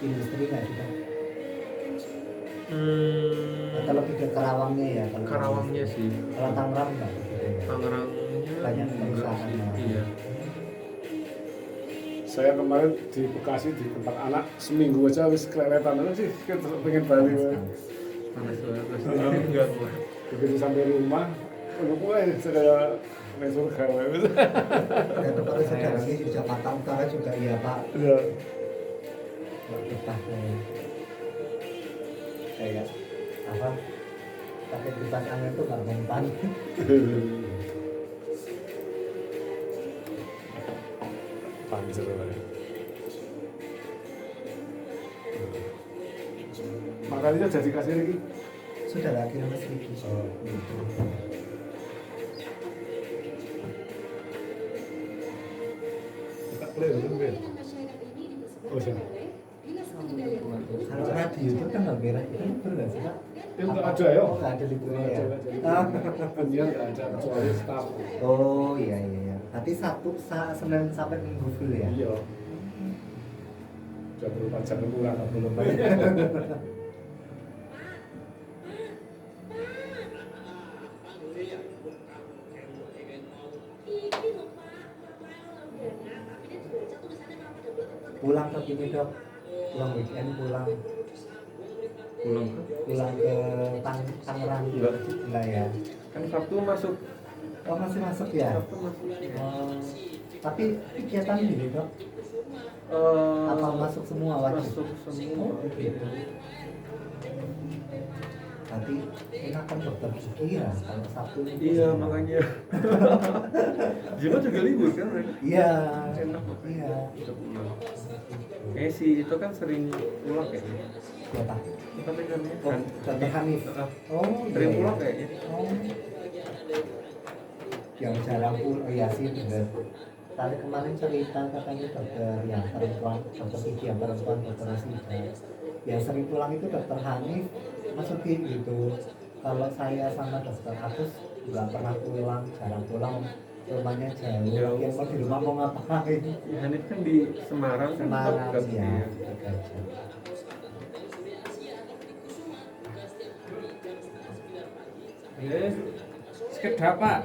industri nggak juga? Hmm, Atau lebih ke Karawangnya ya? Kalau Karawangnya sih. kalau Tangerang nggak? Tangerangnya Banyak enggak perusahaan. sih. Iya. Saya kemarin di Bekasi di tempat anak seminggu aja habis keleletan sih, pengen balik. Panas banget. Enggak kuat. Begitu sampai rumah, saya main surga. Dan kalau saudara di Jakarta Utara juga iya Pak. Ya. Nggak betah kayak apa? Pakai kipas angin tuh nggak mempan. Panjer lah. Makanya jadi kasih lagi. Sudah lagi Mas Riki. Oh. Kita play dulu Ben. Oh siapa? Kalau radio itu kan nggak merah itu libur nggak sih Pak? Itu nggak ada ya? Nggak ada liburnya ya. Penyiar nggak ada kecuali staff. Oh iya. Berarti Senin sampai Minggu full ya? Iya. 24 jam kurang. Belum pulang ke sini Dok, pulang weekend pulang ke Tangerang Enggak. enggak ya? Kan Sabtu masuk. Oh masih masuk ya? Sabtu masuk. Oh, tapi kegiatan gini Dok, apa masuk semua wajib? Masuk semua. Oh, gitu. Berarti enakan dokter gigi ya kalau Sabtu itu. Iya makanya. Jumat juga libur kan mereka. Iya. Enak. Iya. Itu pulang. Si itu kan sering pulang kayaknya. Siapa? Tapi kan ya. Oh, Dr. Hanif. Oh, Sering iya. pulang kayaknya. Oh. Yang jarang pulang, oh iya sih bener. Tadi kemarin cerita katanya dokter yang perempuan, dokter gigi yang perempuan, dokter Rosida. Yang sering pulang itu dokter Hanif, masukin gitu. Kalau saya sama dokter Agus nggak pernah pulang, jarang pulang. Rumahnya jauh, yang mau di rumah mau ngapain? Hanif kan di Semarang kan. Semarang dekat, ya, iya. dekat. Sekedap Pak.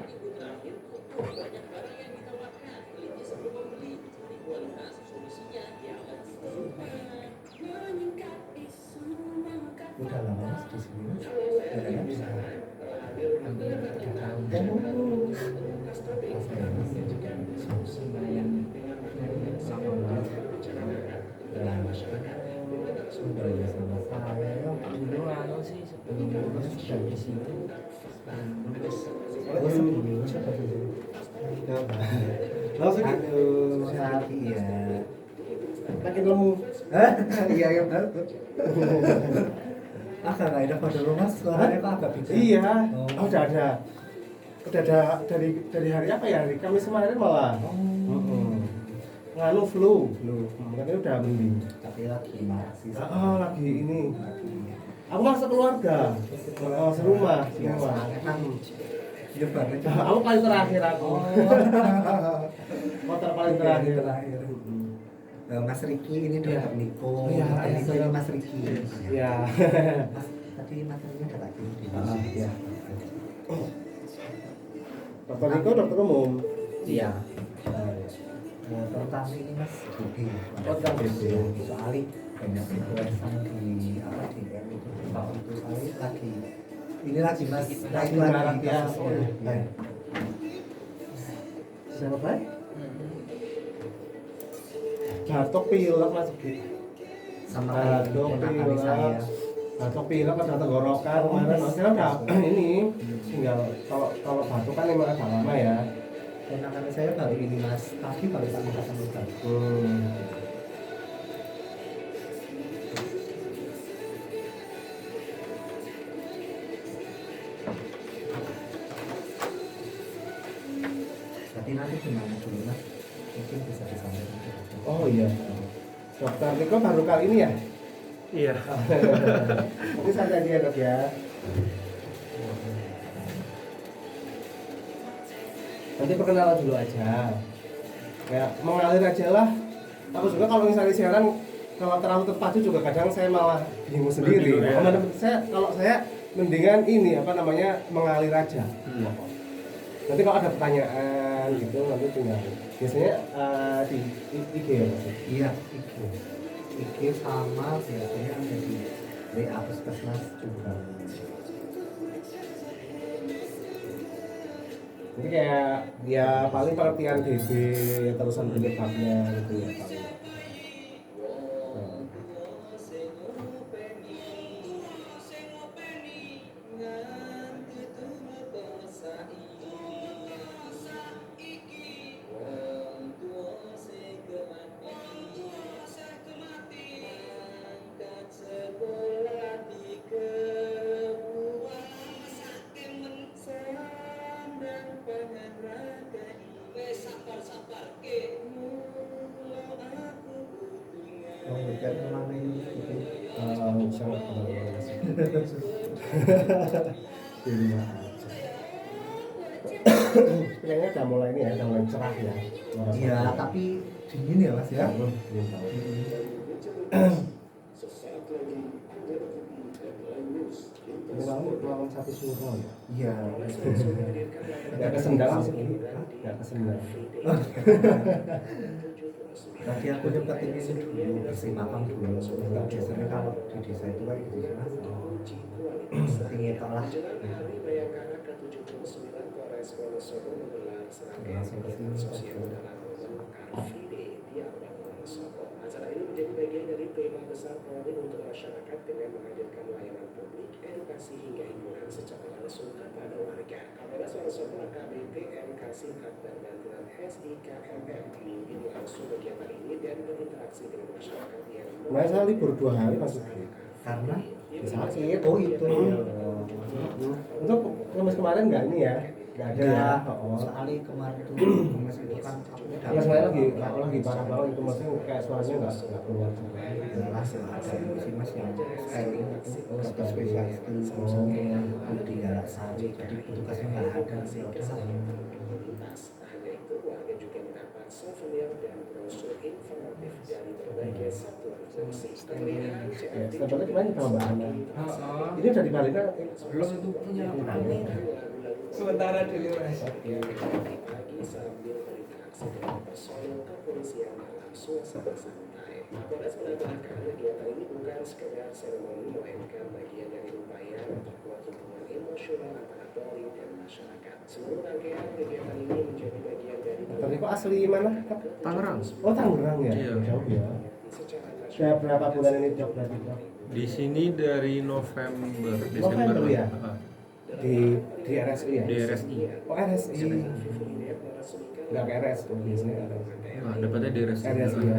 Udah lama Mas di sini Mas? Udah kan? Sudah ya sama saya Dulu anu sih sebelum lulus sudah di sini. Oh sebelum Langsung aduh sapi ya makin lemu. iya yang baru agak nggak ada pada rumah suaranya kok agak beda. Iya, Oh. udah ada dari hari apa ya? Hari Kamis kemarin malah. Nganu flu. Makanya udah mending. Tapi lagi masih Lagi ini. Aku masuk keluarga. Serumah. kan hidup banget Aku paling terakhir aku. Motor paling terakhir. Mas Riki ini dokter Niko. Iya, Dokter Niko iya. ini Mas Riki. Ya. Mas, tadi materinya udah tak kirim di Iya. ya. Dokter Niko dokter umum. Iya. Terutama ini Mas Budi. Dokter Budi. Soalnya banyak influencer di apa di M itu Pak itu soalnya lagi ini lagi Mas Lagi naik marak lagi ya. kasusnya. Ya. Siapa Pak? Batuk pilek Mas Budi. Sama Batuk keponakan saya. pilek. Batuk pilek ada tenggorokan kemarin. Maksudnya udah ini tinggal kalau batuk kan emang agak lama ya. Keponakan saya baru ini Mas tadi baru tak minta sama Berarti nanti gimana dulu Mas? Mungkin bisa disampaikan ke dokter. Oh iya. Dokter Niko baru kali ini ya? Iya. Ini santai dia dok ya. Nanti perkenalan dulu aja. Ya mengalir aja lah. Aku juga kalau misalnya siaran kalau terlalu terpacu juga kadang saya malah bingung sendiri. Begitu, ya. Kalau saya mendingan ini apa namanya mengalir aja. Nanti kalau ada pertanyaan gitu nanti tinggal biasanya di IG ya Mas? Iya, IG sama biasanya ada di WA Puskesmas juga. Ini kayak ya paling pengertian DB terusan penyebabnya gitu ya paling. Memberikan kemana ini? Sangat Di rumah aja. kayaknya udah mulai ini ya, udah mulai cerah ya. Iya, tapi dingin ya Mas ya. Ini lawan sapi suruh ya. Iya. Nggak kesendal sih, nggak kesendal. Tadi aku sempat ini dulu bersih makam dulu. Biasanya kalau di desa itu kan gitu ya Mas. Tinggi lah. Langsung ke sini. Acara ini menjadi bagian dari tema besar Polri untuk masyarakat dengan menghadirkan layanan publik, edukasi hingga hiburan secara langsung kepada warga. Kapolres Wonosobo AKBP M. Kasim Akbar Bantuan SIKMM memimpin langsung kegiatan ini dan berinteraksi dengan masyarakat yang Nah, saya libur 2 hari Mas. Karena Sakit. oh itu ya. Untuk kemas kemarin nggak ini ya? Nggak ada ya? Soalnya kemarin tuh Mas itu kan aku Ya saya lagi parah banget itu maksudnya kayak suaranya nggak keluar. jelas ya ada si Mas yang styling itu dokter spesialis itu yang di Galak Sari jadi petugasnya nggak ada sih komunitas. Tak hanya itu, warga juga mendapat souvenir dan brosur informatif dari berbagai satuan fungsi. Pemilihan CRT Contohnya kemarin sama Mbak Ana. Ini udah dibalik kan? Belum itu punya sementara dulu Mas. pagi sambil berinteraksi dengan personel kepolisian dalam suasana santai. Kapolres menambahkan kegiatan ini bukan sekedar seremoni melainkan bagian dari upaya memperkuat hubungan emosional antara Polri dan masyarakat. Seluruh rangkaian kegiatan ini menjadi bagian dari Tadi kok asli mana? Tangerang. Oh Tangerang ya? Iya. Jauh ya. secara nasional. Sudah berapa bulan ini job berarti Prof? Di sini dari November, Desember. November ya? Ah, Di RSI ya? di RSI. Oh RSI. Nggak ke RSI biasanya ada. Nah, dapatnya di RSI. RSI ya.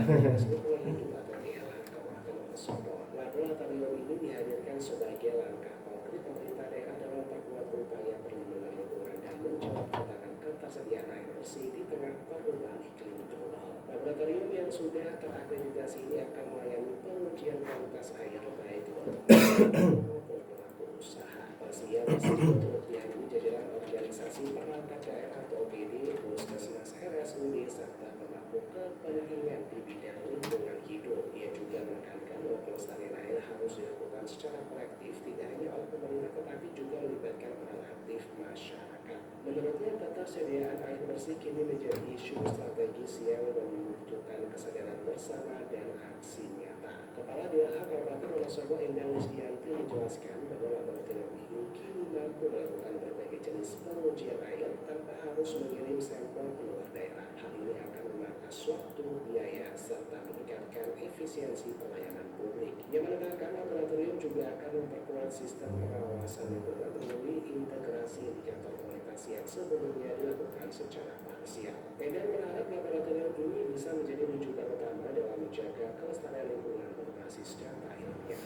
Laboratorium ini dihadirkan sebagai langkah konkret pemerintah daerah dalam memperkuat upaya perlindungan lingkungan dan menjawab tantangan ketersediaan air bersih di tengah perubahan iklim global. Laboratorium yang sudah terakreditasi ini akan melayani pengujian kualitas air baik untuk maupun pelaku usaha. Persiapan masih turut dihadiri jajaran organisasi perangkat daerah atau OPD, Puskesmas, RSUD serta pemangku kepentingan di bidang lingkungan hidup. Ia juga menekankan bahwa pelestarian air harus dilakukan secara kolektif, tidak hanya oleh pemerintah tetapi juga melibatkan peran aktif masyarakat. Menurutnya, ketersediaan air bersih kini menjadi isu strategis yang membutuhkan kesadaran bersama dan aksi nyata. Kepala DLH Kabupaten Wonosobo Endang Wisdianti menjelaskan bahwa laboratorium ini kini mampu melakukan berbagai jenis pengujian air tanpa harus mengirim sampel keluar daerah. Hal ini akan memangkas waktu, biaya, serta meningkatkan efisiensi pelayanan publik. Ia menekankan laboratorium juga akan memperkuat sistem pengawasan lingkungan melalui integrasi indikator kualitas yang sebelumnya dilakukan secara parsial. Endang berharap laboratorium ini bisa menjadi rujukan utama dalam menjaga kelestarian lingkungan berbasis data ilmiah.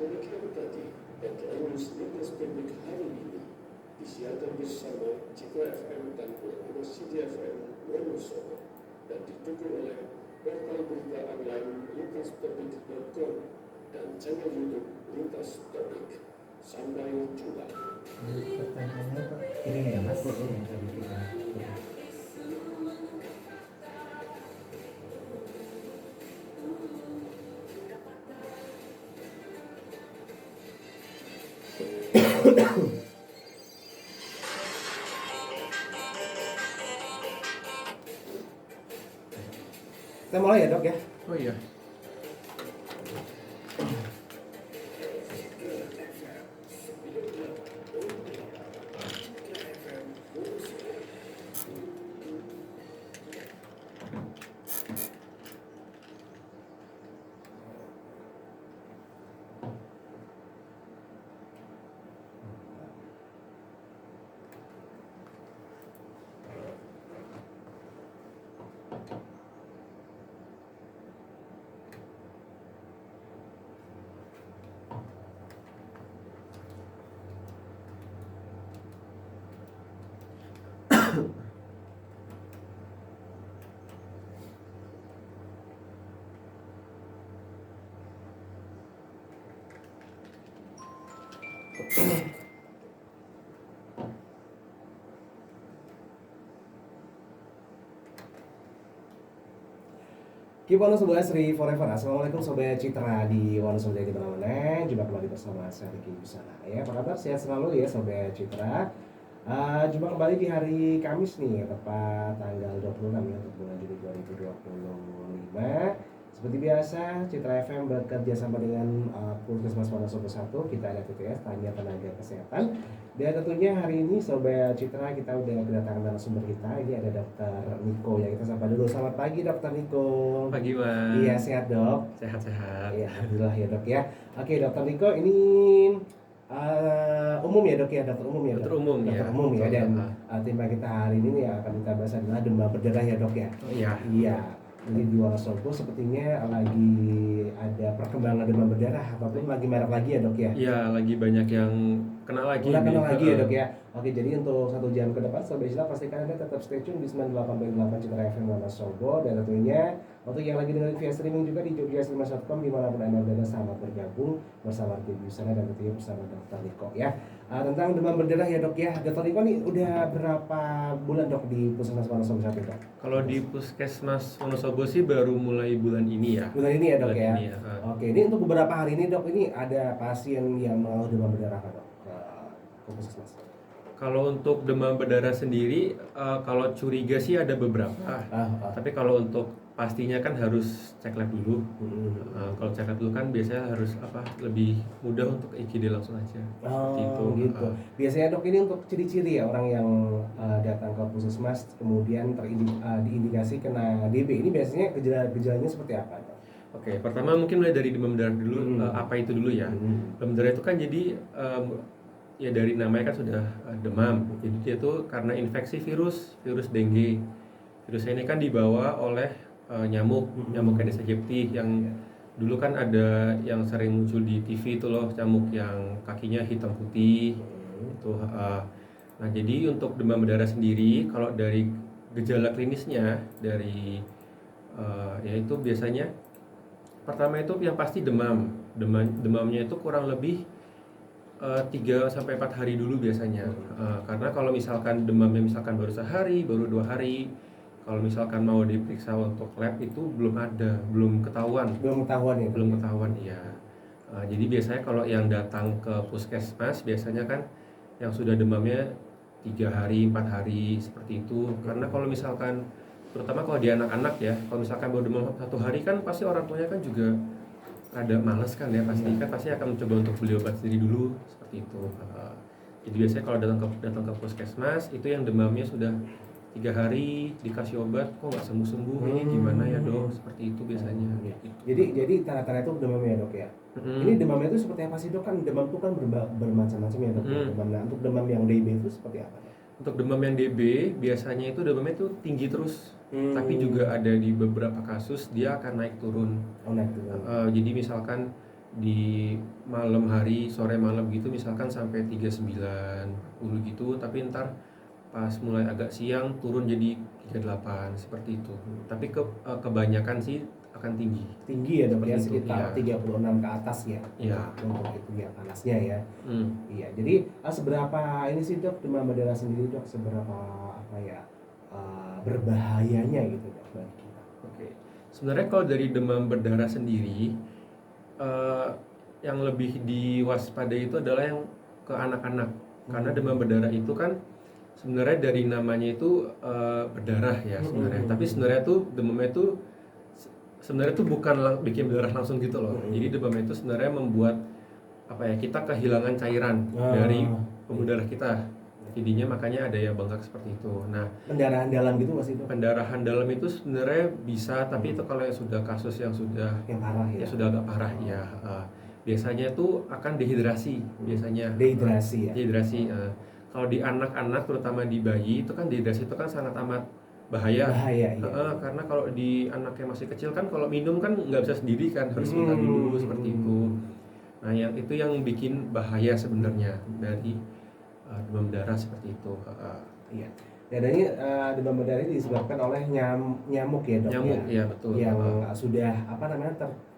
Demikian tadi headline news lintas publik hari ini disiarkan bersama Citra FM dan Sidia FM Wonosobo dan didukung oleh portal berita online lintaspublik.com dan channel YouTube Lintas Topik. Sampai jumpa. pertanyaannya ini ya Mas yang tadi kita mulai ya dok ya. Oh iya. Keep on Sobat Sri Forever. Assalamualaikum Sobat Citra di Wonosobo di mana-mana. Jumpa kembali bersama saya Riki Busana. Ya, apa kabar? Sehat selalu ya Sobat Citra. Jumpa kembali di hari Kamis nih, tepat tanggal 26 ya untuk bulan Juli 2025. Seperti biasa, Citra FM bekerja sama dengan Puskesmas Wonosobo 1. Kita ada TTS, Tanya Tenaga Kesehatan. Dan tentunya hari ini Sobat Citra kita udah kedatangan narasumber kita. Ini ada Dokter Niko ya. Kita sapa dulu. Selamat pagi Dokter Niko. Pagi Mas. Iya, sehat dok. Sehat-sehat. Iya, alhamdulillah ya dok ya. Oke Dokter Niko ini umum ya dok ya, dokter umum ya. Dokter umum ya. Dokter umum ya, dan tema kita hari ini yang akan kita bahas adalah demam berdarah ya dok ya. Oh iya. Iya. Ini di Wonosobo sepertinya lagi ada perkembangan demam berdarah ataupun lagi marak lagi ya dok ya. Iya, lagi banyak yang kena lagi. Udah kenal nih. lagi ya dok ya. Oke, jadi untuk 1 jam ke depan Sobat Citra pastikan Anda tetap stay tune di 98.8 Citra FM Wonosobo, dan tentunya untuk yang lagi dengerin via streaming juga di jogja.com dimanapun Anda berada, selamat bergabung bersama Riki Busana dan tentunya bersama Dokter Niko ya. Tentang demam berdarah ya dok ya. Dokter Niko nih udah berapa bulan dok di Puskesmas Wonosobo 1 dok? Kalau di Puskesmas Wonosobo sih baru mulai bulan ini ya. Bulan ini ya dok Bulan ya. ini ya. Oke, ini untuk beberapa hari ini dok, ini ada pasien yang mengalami demam berdarah kan dok ke Puskesmas? Kalau untuk demam berdarah sendiri, kalau curiga sih ada beberapa. Tapi kalau untuk pastinya kan harus cek lab dulu. Kalau cek lab dulu kan biasanya harus lebih mudah untuk IGD langsung aja. Oh gitu. Biasanya dok ini untuk ciri-ciri ya orang yang datang ke Puskesmas kemudian diindikasi kena DB, ini biasanya gejalanya seperti apa dok? Oke, pertama mungkin mulai dari demam berdarah dulu. Apa itu dulu ya? Demam berdarah itu kan jadi ya dari namanya kan sudah demam. Jadi dia tuh karena infeksi virus dengue. Virusnya ini kan dibawa oleh nyamuk Aedes aegypti yang dulu kan ada yang sering muncul di TV itu loh, nyamuk yang kakinya hitam putih itu. Nah jadi untuk demam berdarah sendiri, kalau dari gejala klinisnya dari yaitu biasanya pertama itu yang pasti demamnya itu kurang lebih 3-4 hari dulu biasanya. Karena kalau misalkan demamnya misalkan baru sehari, baru 2 hari, kalau misalkan mau diperiksa untuk lab itu belum ketahuan. Belum ketahuan ya? Belum ketahuan, iya. Jadi biasanya kalau yang datang ke Puskesmas biasanya kan yang sudah demamnya 3 hari, 4 hari seperti itu. Karena kalau misalkan terutama kalau di anak-anak ya, kalau misalkan baru demam 1 hari kan pasti orang tuanya kan juga ada males kan ya, pasti akan mencoba untuk beli obat sendiri dulu seperti itu. Jadi biasanya kalau datang ke Puskesmas itu yang demamnya sudah 3 hari dikasih obat kok nggak sembuh ini gimana ya dok, seperti itu biasanya. Jadi tanda-tanda itu demamnya ya dok ya. Ini demamnya itu seperti apa sih dok? Kan demam itu kan bermacam-macam ya dok. Nah, untuk demam yang DB itu seperti apa dok? Untuk demam yang DB biasanya itu demamnya itu tinggi terus, tapi juga ada di beberapa kasus dia akan naik turun. Naik turun. Jadi misalkan di malam hari, sore malam gitu misalkan sampai 39 gitu, tapi ntar pas mulai agak siang turun jadi 38 seperti itu. Tapi kebanyakan sih akan tinggi. Tinggi ya dok ya, Seperti itu, sekitar iya. 36 ke atas ya. Iya. Untuk itu ya panasnya ya. Iya. Jadi seberapa ini sih dok demam berdarah sendiri dok, seberapa berbahayanya gitu dok bagi kita? Oke. Sebenarnya kalau dari demam berdarah sendiri yang lebih diwaspadai itu adalah yang ke anak-anak. Karena demam berdarah itu kan sebenarnya dari namanya itu berdarah ya sebenarnya. Tapi sebenarnya tuh demamnya itu sebenarnya itu bukan bikin berdarah langsung gitu loh. Jadi demam itu sebenarnya membuat kita kehilangan cairan dari pembuluh darah kita. Jadinya makanya ada yang bengkak seperti itu. Nah, Pendarahan dalam gitu masih itu? pendarahan dalam itu sebenarnya bisa, tapi itu kalau yang sudah kasus yang sudah Yang parah ya? sudah agak parah ya. Biasanya itu akan dehidrasi biasanya. Dehidrasi ya? Dehidrasi. Kalau di anak-anak terutama di bayi itu kan dehidrasi itu kan sangat amat bahaya. Bahaya ya? Karena kalau di anak yang masih kecil kan kalau minum kan nggak bisa sendiri kan, harus minta dulu seperti itu. Nah, yang itu yang bikin bahaya sebenarnya dari demam berdarah seperti itu. Iya. Dan ini demam berdarah ini disebabkan oleh nyamuk ya dok? Nyamuk, ya? ya betul. Yang sudah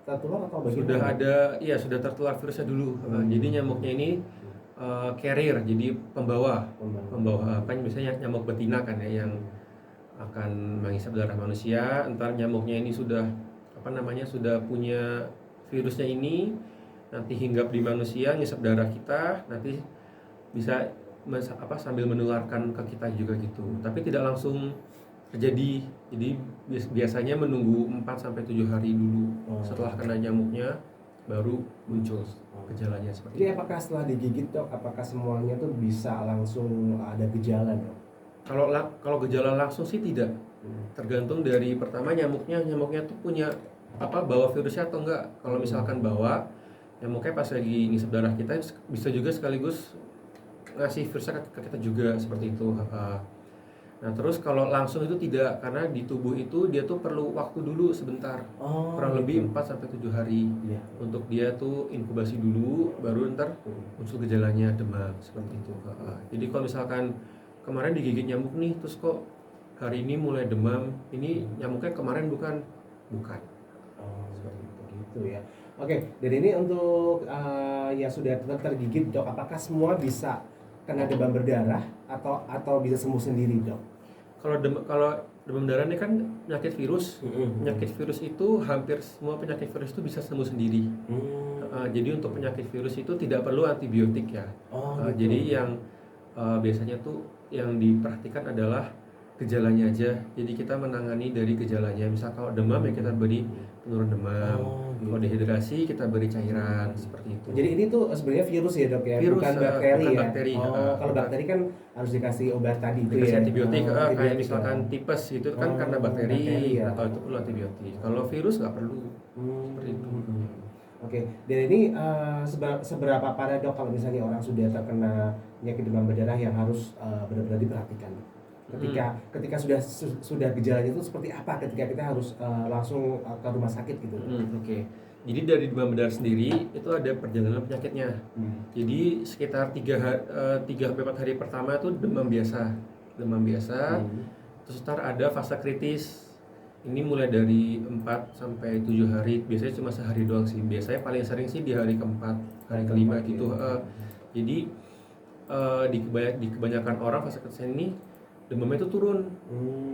tertular atau bagaimana? Sudah tertular virusnya dulu. Jadi nyamuknya ini carrier, jadi pembawa biasanya nyamuk betina kan ya, yang akan menghisap darah manusia. Entar nyamuknya ini sudah sudah punya virusnya ini, nanti hinggap di manusia, ngisap darah kita, nanti bisa sambil menularkan ke kita juga gitu. Tapi tidak langsung terjadi. Jadi biasanya menunggu 4-7 hari dulu setelah kena nyamuknya baru muncul gejalanya seperti Jadi itu. apakah setelah digigit dok, apakah semuanya tuh bisa langsung ada gejala dok? Kalau gejala langsung sih tidak. Tergantung dari pertama nyamuknya tuh punya bawa virusnya atau enggak. Kalau misalkan bawa, nyamuknya pas lagi ngisap darah kita bisa juga sekaligus ngasih virusnya ke kita juga seperti itu. Nah terus kalau langsung itu tidak, karena di tubuh itu dia tuh perlu waktu dulu sebentar, kurang lebih 4-7 hari untuk dia tuh inkubasi dulu, baru ntar muncul gejalanya demam seperti itu. Jadi kalau misalkan kemarin digigit nyamuk nih, terus kok hari ini mulai demam, ini nyamuknya kemarin bukan. Seperti itu ya. Oke, dan ini untuk yang sudah tergigit dok, apakah semua bisa kena demam berdarah atau bisa sembuh sendiri dok? Kalau demam berdarah ini kan penyakit virus. Penyakit virus itu hampir semua penyakit virus itu bisa sembuh sendiri. Jadi untuk penyakit virus itu tidak perlu antibiotik ya. Gitu. Jadi yang biasanya tuh yang diperhatikan adalah gejalanya aja. Jadi kita menangani dari gejalanya. Misal kalau demam ya kita beri penurun demam. Kalau dehidrasi kita beri cairan seperti itu. Jadi ini tuh sebenarnya virus ya dok ya, Virus, bukan bakteri bukan ya. bakteri. Kalau bakteri kan harus dikasih obat tadi itu Dikasih ya. antibiotik, kayak Antibiotik misalkan ya. tipes gitu kan karena bakteri ya. atau itu perlu antibiotik. Kalau virus nggak perlu seperti itu. Oke, dan ini seberapa parah dok kalau misalnya orang sudah terkena penyakit demam berdarah yang harus benar-benar diperhatikan? Ketika sudah gejalanya itu seperti apa ketika kita harus langsung ke rumah sakit gitu? Oke. Jadi dari demam berdarah sendiri itu ada perjalanan penyakitnya. Jadi sekitar 3-4 hari pertama itu demam biasa. Terus ntar ada fase kritis. Ini mulai dari 4-7 hari. Biasanya cuma sehari doang sih. Biasanya paling sering sih di hari keempat, hari kelima gitu. Jadi di kebanyakan orang fase kritis ini demamnya itu turun.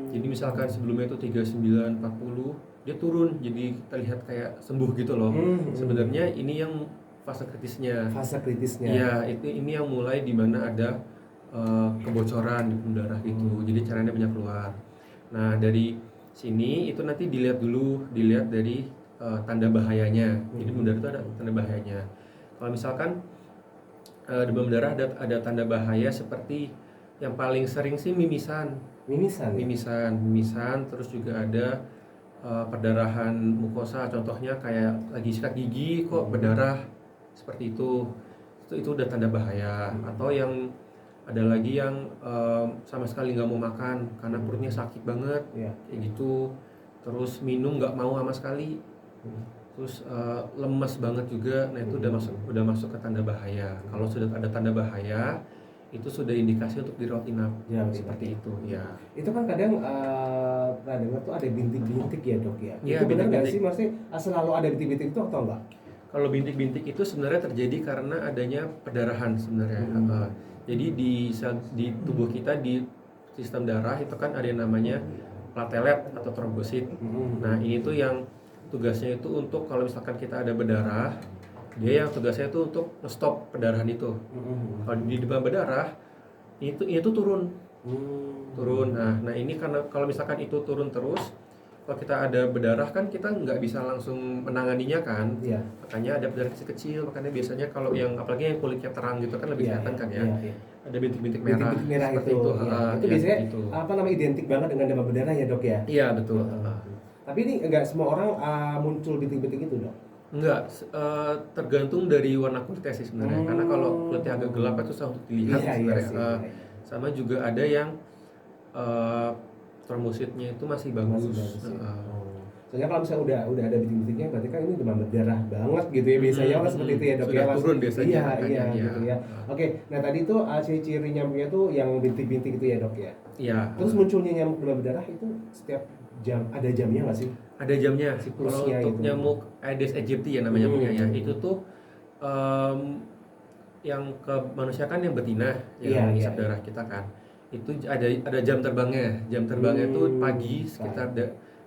Jadi misalkan sebelumnya itu 39, 40, dia turun. Jadi kita lihat kayak sembuh gitu loh. Sebenarnya ini yang fase kritisnya. Iya, ini yang mulai di mana ada kebocoran di pembuluh darah gitu. Jadi caranya banyak keluar. Nah, dari sini itu nanti dilihat dari tanda bahayanya. Jadi pembuluh darah itu ada tanda bahayanya. Kalau misalkan demam berdarah ada tanda bahaya seperti yang paling sering sih mimisan, terus juga ada perdarahan mukosa, contohnya kayak lagi sikat gigi kok berdarah seperti itu udah tanda bahaya. Atau yang ada lagi yang sama sekali nggak mau makan karena perutnya sakit banget, kayak gitu. Terus minum nggak mau sama sekali, terus lemes banget juga. Nah itu udah masuk ke tanda bahaya. Kalau sudah ada tanda bahaya, itu sudah indikasi untuk dirawat inap seperti itu ya. Itu kan kadang pernah dengar tuh ada bintik-bintik ya dok ya. Iya, Itu benar nggak bintik-bintik. sih, maksudnya selalu ada bintik-bintik itu atau enggak? Kalau bintik-bintik itu sebenarnya terjadi karena adanya perdarahan sebenarnya. Jadi di tubuh kita, di sistem darah itu kan ada yang namanya platelet atau trombosit. Nah ini tuh yang tugasnya itu untuk kalau misalkan kita ada berdarah, dia yang tugasnya itu untuk stop perdarahan itu. Kalau di demam berdarah itu turun. Nah ini karena kalau misalkan itu turun terus, kalau kita ada berdarah kan kita nggak bisa langsung menanganinya kan. Iya. Makanya ada berdarah kecil-kecil, makanya biasanya kalau yang apalagi yang kulitnya terang gitu kan lebih Iya, kelihatan kan ya. iya. Ada bintik-bintik merah. Bintik-bintik merah seperti itu. Iya. ah, Itu ya, biasanya gitu. apa namanya identik banget dengan demam berdarah ya dok ya? Iya betul. Tapi ini enggak semua orang muncul bintik-bintik itu dok? Enggak, tergantung dari warna kulitnya sih sebenarnya. Karena kalau kulitnya agak gelap kan susah untuk dilihat Iya, sebenarnya. sih, iya. Sama juga ada yang trombositnya itu masih bagus. Masih bagus ya. Soalnya kalau misalnya udah ada bintik-bintiknya berarti kan ini demam berdarah banget gitu ya biasanya orang seperti itu ya dok Sudah ya. turun biasanya Iya angkanya, iya iya. gitu ya. Oke, nah tadi tuh ciri-ciri nyamuknya tuh yang bintik-bintik itu ya dok ya. Iya. Terus munculnya nyamuk demam berdarah itu setiap jam ada jamnya nggak sih? Ada jamnya. Kalau Siklusnya untuk itu. nyamuk Aedes aegypti ya namanya nyamuknya ya. Itu tuh yang ke manusia kan yang betina Iya, yang iya, ngisap darah kita kan. Itu ada jam terbangnya. Jam terbangnya itu pagi sekitar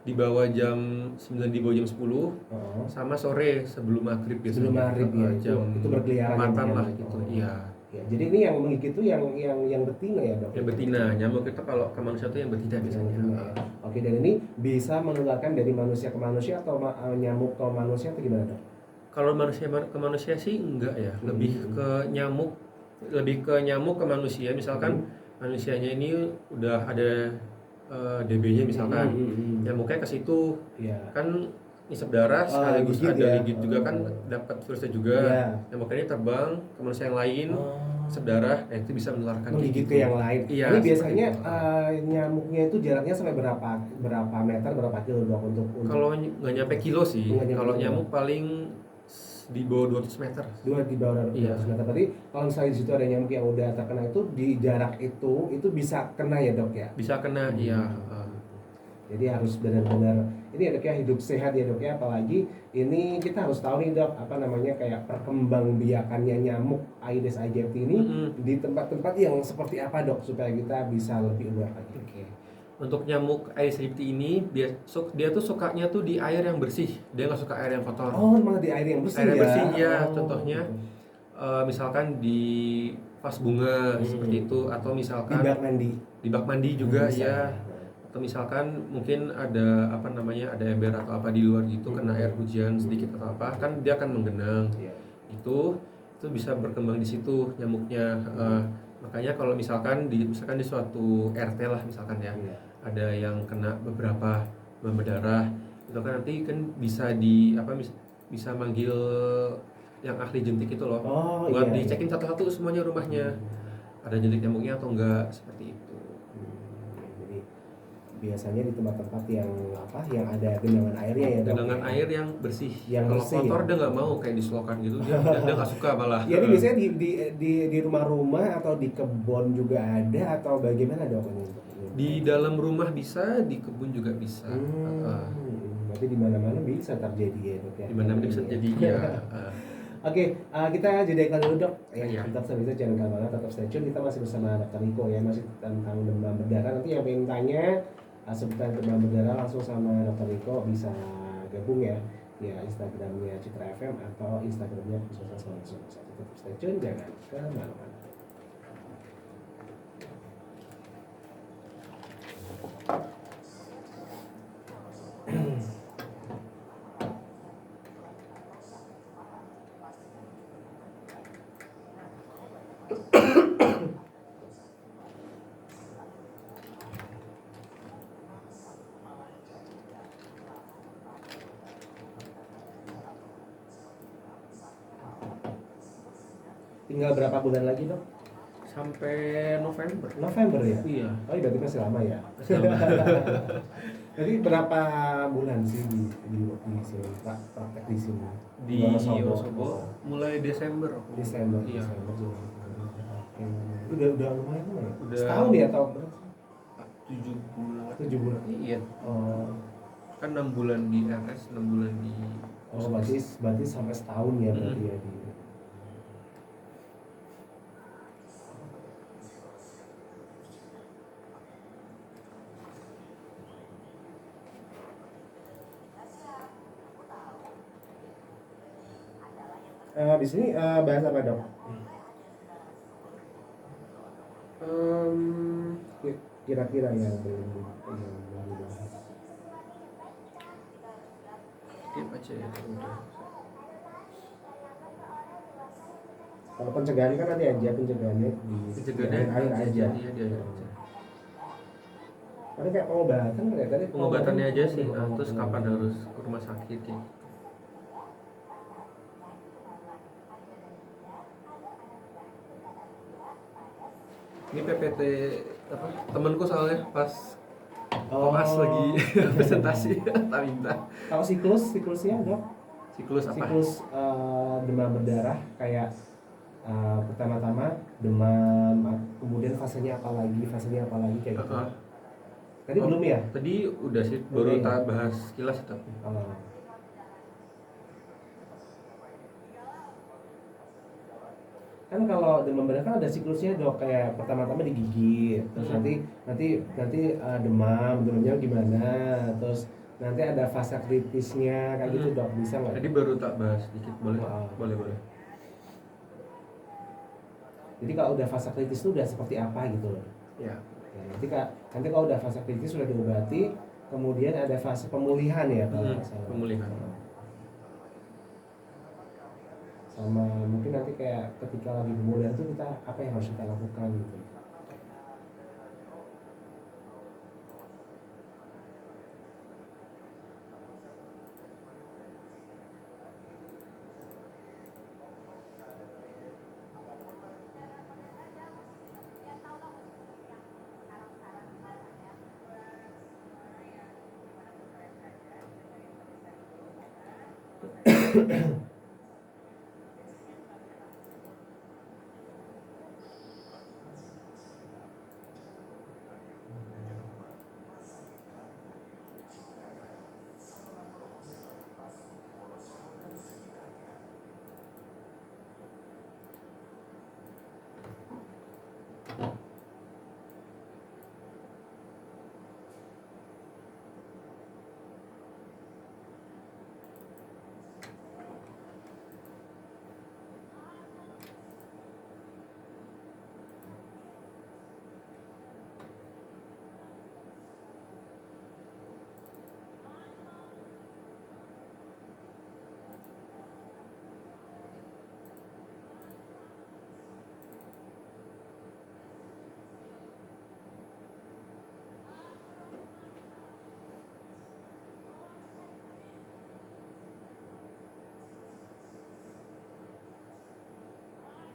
di bawah jam 9 di bawah jam 10 sama sore sebelum maghrib biasanya. Sebelum maghrib ya, jam itu berkeliaran matan ya, lah nyamuk. gitu. Oh. Iya. Ya, jadi ini yang menggigit tuh yang betina ya dok? Yang betina, nyamuk itu kalau ke manusia itu yang betina Yang biasanya. betina, ya. Oke, dan ini bisa menularkan dari manusia ke manusia atau nyamuk ke manusia atau gimana dok? Kalau manusia ke manusia sih enggak ya, lebih ke nyamuk ke manusia. Misalkan manusianya ini udah ada DB-nya misalkan, nyamuknya ke situ, Iya. kan ngisep darah sekaligus gigit ada ya. gigit juga kan dapat virusnya juga. Iya. Nyamuknya ini terbang ke manusia yang lain, ngisep darah, itu bisa menularkan Menggigit gitu. ke yang lain. Iya, Ini seperti biasanya itu. nyamuknya itu jaraknya sampai berapa meter, berapa kilo dok untuk Kalau nggak nyampe kilo sih, Nggak nyampe kalau kilo. nyamuk paling di bawah 200 meter. dua di bawah 200 Iya. meter. Tadi kalau misalnya di situ ada nyamuk yang udah terkena itu di jarak itu bisa kena ya dok ya. Bisa kena, iya. Jadi harus benar-benar ini ya dok ya hidup sehat ya dok ya, apalagi ini kita harus tahu nih dok apa namanya kayak perkembangbiakannya nyamuk Aedes aegypti ini di tempat-tempat yang seperti apa dok supaya kita bisa lebih aware lagi. Oke. Untuk nyamuk Aedes aegypti ini dia tuh sukanya tuh di air yang bersih. Dia nggak suka air yang kotor. Oh malah di air yang bersih Air yang ya? bersih ya, Oh, contohnya gitu. misalkan di vas bunga seperti itu, atau Di misalkan bak mandi. di bak mandi juga Bisa. ya. Atau misalkan mungkin ada ada ember atau apa di luar gitu, kena air hujan sedikit atau apa, kan dia akan menggenang. Iya. Itu bisa berkembang di situ nyamuknya. Makanya kalau misalkan di suatu RT lah misalkan ya, Iya. ada yang kena beberapa demam berdarah, itu kan nanti kan bisa manggil yang ahli jentik itu loh, Oh, buat iya, dicekin satu-satu semuanya rumahnya ada jentik nyamuknya atau enggak, seperti itu. Jadi biasanya di tempat-tempat yang ada genangan airnya ya dok. Genangan air yang bersih. Yang Kalau bersih, kotor ya? dia nggak mau kayak di selokan gitu, dia nggak suka malah. Ya ini biasanya di rumah-rumah atau di kebun juga ada atau bagaimana dok ini? Di dalam rumah bisa, di kebun juga bisa. Berarti di mana-mana bisa terjadi ya dok ya. Di mana bisa Ini jadi ya. ya. Oke, kita jadikan dulu dok. Iya. Tetap sambil itu jangan kemana, tetap stay tune. Kita masih bersama Dr. Niko ya, masih tentang demam berdarah. Nanti yang pengen tanya seputar demam berdarah langsung sama Dr. Niko bisa gabung ya. Ya Instagramnya Citra FM atau Instagramnya Puskesmas langsung. Tetap stay tune, jangan kemana-mana. Tinggal berapa bulan lagi dok? Sampai November. November ya? Iya. Oh berarti masih lama ya? Masih lama. Jadi berapa bulan sih di sini praktek di sini? Di Wonosobo mulai Desember. Desember. Iya. Desember. Oke. Udah lumayan ya? Udah. Setahun ya atau berapa? 7 bulan. 7 bulan. Iya. Oh, Kan 6 bulan di RS, 6 bulan di berarti sampai setahun ya berarti ya di. Di sini bahas apa dok? Kira-kira yang belum dibahas. aja ya udah. Kalau pencegahan kan nanti aja pencegahannya di Pencegahannya air aja. Iya, di air aja. Ada kayak pengobatan kelihatannya. Pengobatannya aja sih, terus kapan harus ke rumah sakit ya. Ini PPT apa? Temenku soalnya pas pas lagi presentasi tak minta. Kalau siklusnya dok, Siklus apa? siklus demam berdarah kayak pertama-tama demam, kemudian fasenya apa lagi kayak gitu. Tadi Oh, belum ya? Tadi udah sih, baru Udah ya? tak bahas kilas sih tapi. Kan kalau demam berdarah kan ada siklusnya dok, kayak pertama-tama digigit, terus nanti demamnya gimana, terus nanti ada fase kritisnya kayak gitu dok, bisa nggak? Tadi baru tak bahas sedikit, boleh? Wow. Boleh. Jadi kalau udah fase kritis itu udah seperti apa gitu loh. Ya. Ya, nanti kalau udah fase kritis sudah diobati, kemudian ada fase pemulihan ya kalau nggak salah. Pemulihan. Sama mungkin nanti kayak ketika lagi pemulihan itu kita apa yang harus kita lakukan gitu.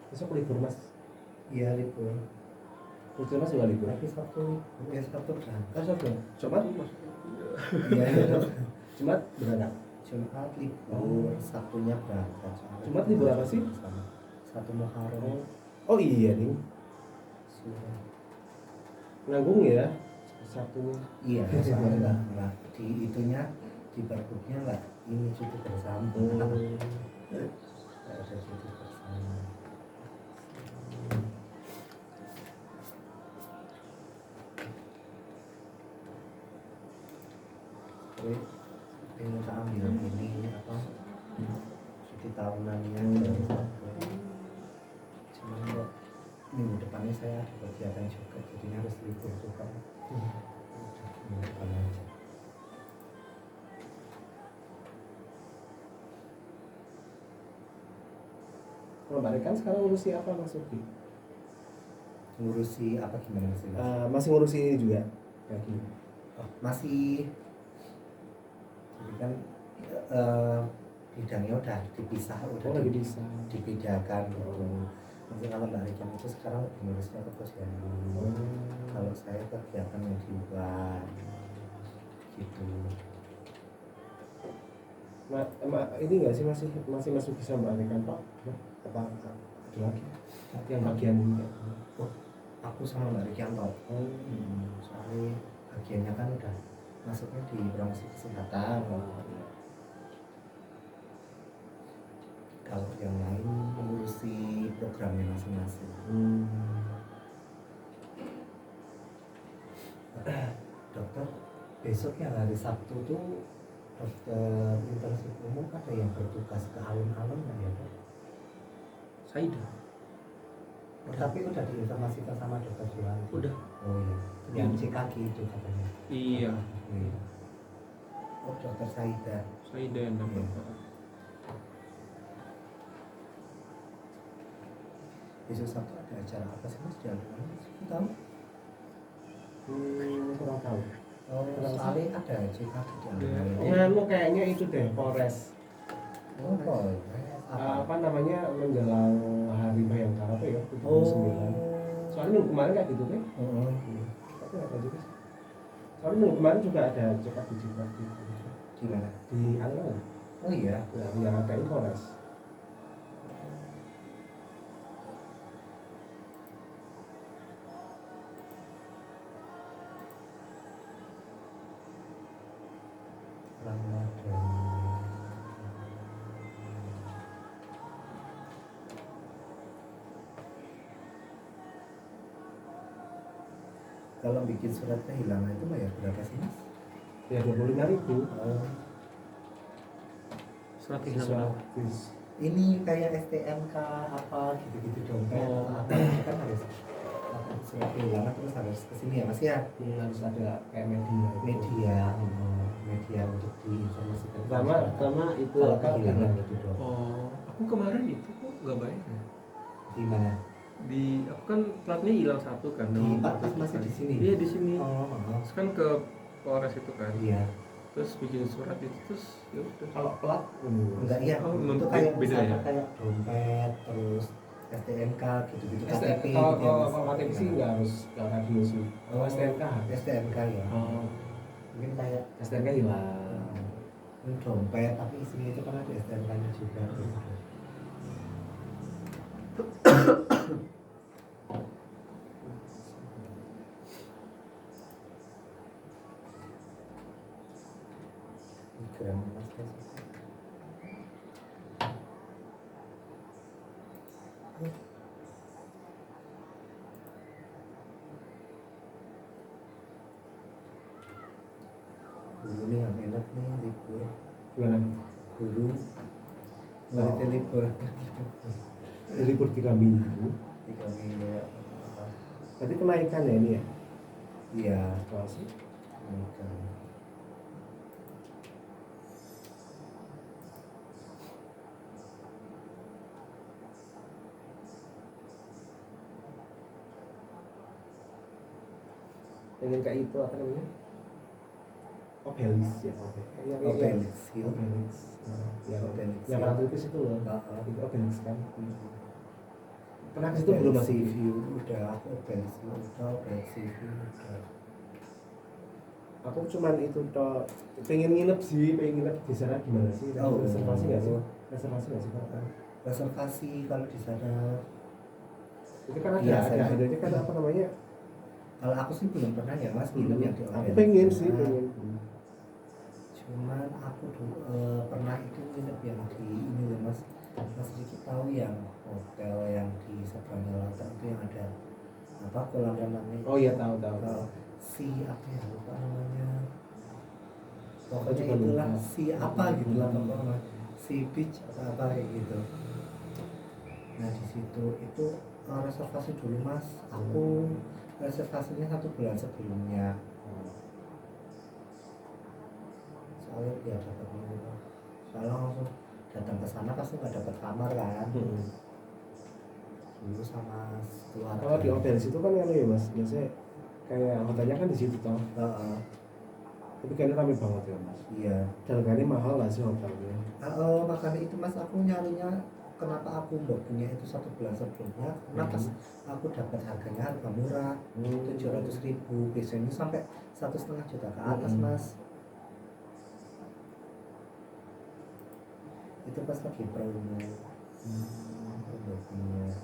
Besok libur mas? Iya libur. Libur mas juga libur? Tapi Sabtu berangkat. Sabtu? Jumat? Iya. Jumat berangkat? Jumat libur, Sabtunya berangkat. Jumat libur apa sih? Satu Muharram. Oh iya nih, Surah. nanggung ya Sabtunya. Iya, soalnya nggak di itunya di pergubnya nggak ini cuti bersama. Nggak ada cuti bersama. Jadi pengen tak ambil ini apa cuti tahunannya dari Sabtu. Cuman kok minggu depannya saya ada kegiatan juga, jadinya harus libur juga. Minggu depan aja. Kalau Mbak Rekan sekarang ngurusi apa Mas Uki? Ngurusi apa gimana sih? Masih ngurusi ini juga? Kayak gini. Oh, masih jadi kan bidangnya udah dipisah, udah lagi bisa. dibedakan gitu. Mungkin kalau Mbak Rikan itu sekarang ngurusnya ke posyandu. Kalau saya kegiatan yang di luar gitu. Nah, ini nggak sih masih masuk bisa Mbak Rekan Pak? Apa ada lagi? Yang bagian Oh, aku sama Mbak Rikan toh. Soalnya bagiannya kan udah masuknya di promosi kesehatan. Kalau yang lain mengurusi programnya masing-masing. Dokter, besok yang hari Sabtu tuh dokter intensif umum ada yang bertugas ke alun-alun nggak ya Dok? Saida. Oh, tapi udah diinformasikan sama dokter Juan. Udah. Oh iya. Yang CKG itu katanya. Iya. Iya. Oh dokter Saida. Aida yang dapat. Besok Sabtu ada acara apa sih mas? Jangan tahu. Kurang tahu. Oh, soalnya ada JKT di Ada. Alun-Alun. Nganu kayaknya itu deh Polres. Oh, Polres. Apa namanya menjelang Hari Bayangkara apa ya? 79. Oh. Soalnya minggu kemarin kayak gitu kan? Oh. Tapi nggak tahu juga sih. Soalnya minggu kemarin juga ada JKT juga Di mana? di Alun-Alun. Oh iya. Ya, yang ada itu Polres. Ramadan. Kalau bikin surat kehilangan itu bayar berapa sih mas? Ya 25.000. Surat kehilangan. Ini kayak STNK apa gitu-gitu dompet Oh. atau apa itu kan harus apa, surat kehilangan terus harus kesini ya mas ya? Harus ada kayak media. Media untuk diinformasikan. Pertama itu Kalau apa? kehilangan gitu dong. Oh, aku kemarin itu kok nggak bayar ya? Di mana? Aku kan platnya hilang satu kan. Di nomor Patus satu masih kan. di sini? Iya di sini. Oh, Terus kan ke Polres itu kan. iya. Terus bikin surat itu terus ya udah. Kalau plat Enggak iya. Oh, Itu kayak beda misalkan ya? kayak dompet terus STNK gitu-gitu KTP gitu kalau ya, Mas. kalau KTP sih nggak harus radio sih. Kalau STNK STNK ya. Oh, Mungkin kayak STNK hilang. ini dompet tapi isinya itu kan ada STNK-nya juga. Gram mas guys. Guru nih yang enak nih libur. Gimana? Guru muridnya libur. Libur 3 minggu. 3 minggu ya. Tapi kenaikan ya ini ya? Iya. Kelas Kenaikan. pengen kayak itu apa namanya? Obelis ya, Obelix Hill. Obelix. Yang Obelix yang Hill. Ratu itu loh. Itu Obelix kan. Pernah ke situ Obelix belum masih? View udah, aku Obelix Hill udah, Obelix View udah. Aku cuman itu toh pengen nginep sih, pengen nginep di sana gimana sih? Oh. Reservasi nggak sih? Reservasi nggak sih Pak? Reservasi kalau di sana. Itu kan Iya, ada saya- adanya kan apa namanya? Kalau aku sih belum pernah ya mas nginep yang di Aku Obelix. pengen sih, Nah, pengen. cuman aku dulu pernah itu nginep yang di ini loh mas. Mas Riki tahu yang hotel yang di seberangnya lautan itu yang ada apa kolam renangnya. Oh iya tahu tahu. Si apa ya lupa namanya. Aku Pokoknya juga itulah lupa. si apa gitu lah pokoknya si beach atau apa kayak gitu. Nah di situ itu reservasi dulu mas. Aku reservasinya 1 bulan sebelumnya. Soalnya biar dapat murah. Soalnya langsung datang ke sana pasti nggak dapat kamar kan. Dulu sama keluarga. Kalau di Obelis itu kan kan ya mas, biasanya kayak hotelnya kan di situ toh. Heeh, Tapi kayaknya rame banget ya mas. iya. Harganya mahal nggak sih hotelnya? Makanya itu mas aku nyarinya kenapa aku nggak punya itu 1 bulan sebelumnya karena pas aku dapat harganya harga murah 700.000 biasanya sampai 1,5 juta ke atas mas. Itu pas lagi promo promonya.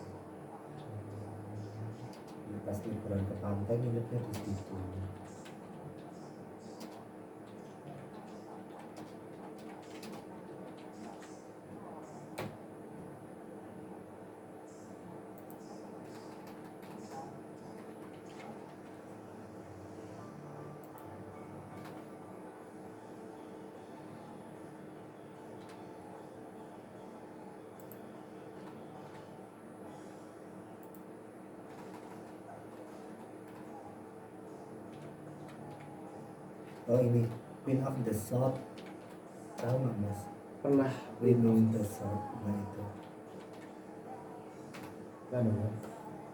Pas liburan ke pantai nginepnya di situ. Oh ini Queen of the South Tahu nggak Mas? Pernah Winning the Sword, nah itu. kan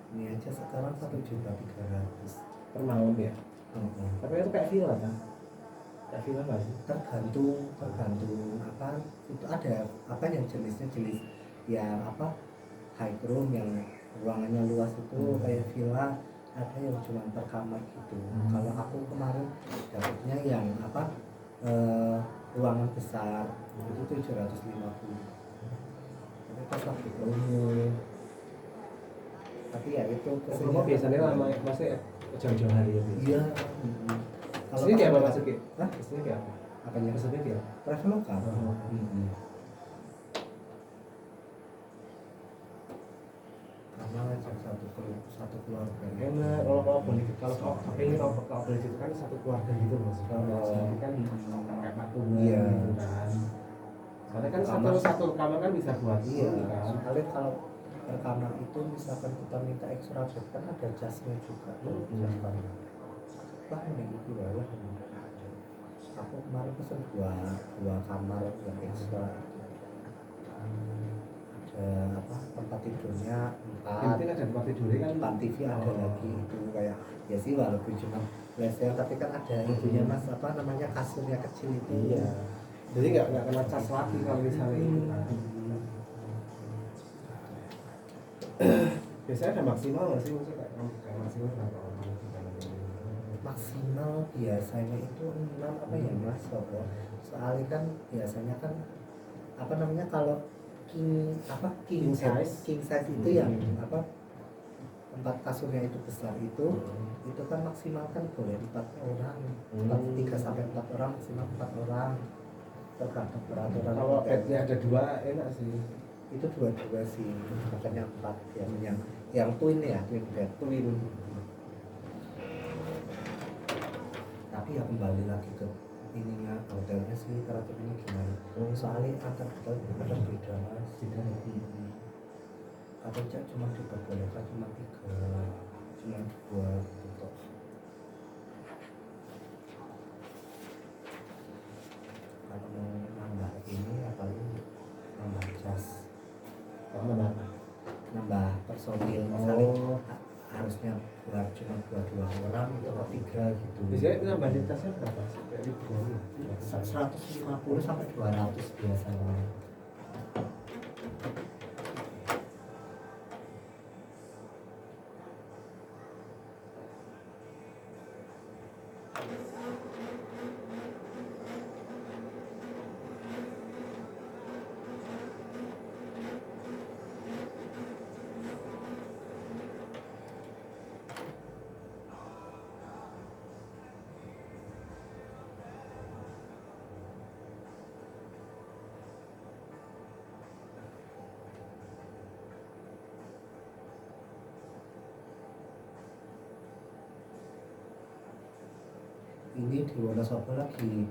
Ini aja sekarang 1.300.000 per malam ya. Heeh. Tapi itu kayak villa kan? Kayak villa nggak sih? Tergantung apa itu ada apa yang jenisnya jenis yang apa high room yang ruangannya luas itu kayak villa, ada yang cuma per kamar gitu. Kalau aku kemarin dapatnya yang apa ruangan besar itu 750. Tapi pas lagi promo, tapi ya itu Promo biasanya lama, maksudnya jauh-jauh hari ya biasanya. iya. Kesini kayak apa masuk ya? Hah? Kesini kayak apa? Apanya? Kesini kayak apa? Traveloka. Oh. Karena aja satu keluarga. Enak kalau boleh kalau pengen kalau boleh itu kan satu keluarga gitu mas. Kalau sendiri kan kayak patungan Iya. gitu kan. Soalnya kan Kamar. satu kamar kan bisa buat Iya, kan. sekali kalau rekaman itu misalkan kita minta ekstra bed kan ada jasnya juga. Jas kamar. Wah ini itu ya lah. Aku kemarin pesen dua kamar yang ekstra. Ada apa tempat tidurnya Yang 4, penting ada tempat tidur kan. tempat TV ada lagi itu kayak ya sih walaupun cuma level tapi kan ada itunya mas apa namanya kasurnya kecil itu. Iya. Jadi nggak kena cas lagi kalau misalnya itu kan. Biasanya ada maksimal nggak sih maksudnya kayak maksimal berapa orang? Maksimal biasanya itu 6 apa ya mas soalnya kan biasanya kan apa namanya kalau king King size. itu yang apa tempat kasurnya itu besar itu kan maksimal kan boleh 4 orang 3 sampai 4 orang maksimal 4 orang tergantung peraturan Kalau hotel. bednya ada 2 enak sih. Itu dua sih makanya 4 biasanya yang twin ya twin bed tapi ya kembali lagi ke ininya hotelnya sih peraturannya gimana soalnya antar hotel ada beda mas atau cuma diperbolehkan cuma 2 gitu kalau mau nambah ini ya paling nambah jas nambah personil misalnya harusnya buat cuma buat 2 orang atau 3 gitu. Biasanya itu nambah tasnya berapa sih? Kayak ribuan ya? 150 sampai 200 biasanya. Ini di Wonosobo lagi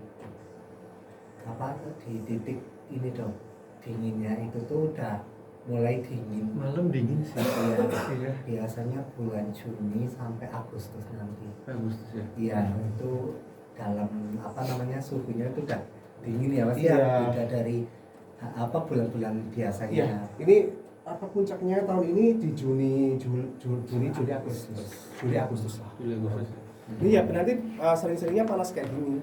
apa di titik ini dong dinginnya itu tuh udah mulai dingin Malam dingin sih. ya, biasanya bulan Juni sampai Agustus nanti Agustus ya. iya itu dalam apa namanya suhunya itu udah dingin ya mas Iya. ya beda dari apa bulan-bulan biasanya Iya. Ini apa puncaknya tahun ini di Juni Agustus. Juli Agustus lah. Juli Agustus. Ini ya berarti sering-seringnya panas kayak gini.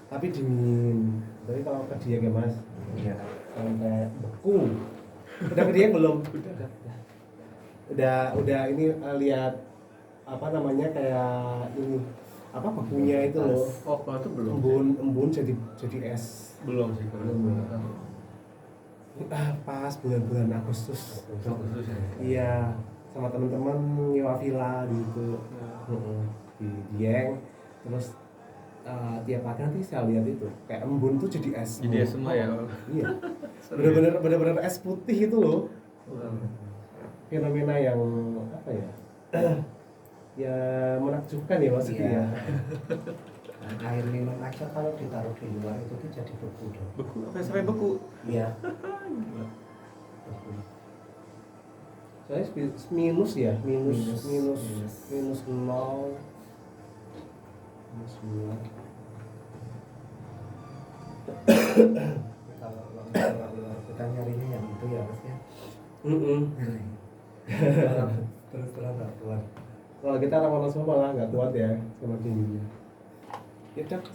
Tapi dingin. Tapi kalau ke dia mas, iya sampai beku. Udah ke dia belum? Udah ini lihat apa namanya kayak ini apa bekunya itu loh. Oh, kalau itu belum. Embun jadi es. Belum sih kalau itu. Pas bulan-bulan Agustus. Agustus ya. Iya, sama teman-teman nyewa villa gitu. Di Dieng. Terus tiap pagi nanti saya lihat itu kayak embun tuh jadi es. Jadi es semua ya. Iya. Bener-bener es putih itu loh. Fenomena yang apa ya? Ya menakjubkan ya maksudnya. Iya. Ya. Nah, air minum aja kalau ditaruh di luar itu tuh jadi beku dong Beku sampai beku. iya Soalnya minus ya, minus Minus. minus 0 minus 2. kalau kita nyarinya yang itu ya harusnya terus terang nggak kuat. Kalau kita orang semua malah nggak kuat ya sama tingginya. Ya Dok.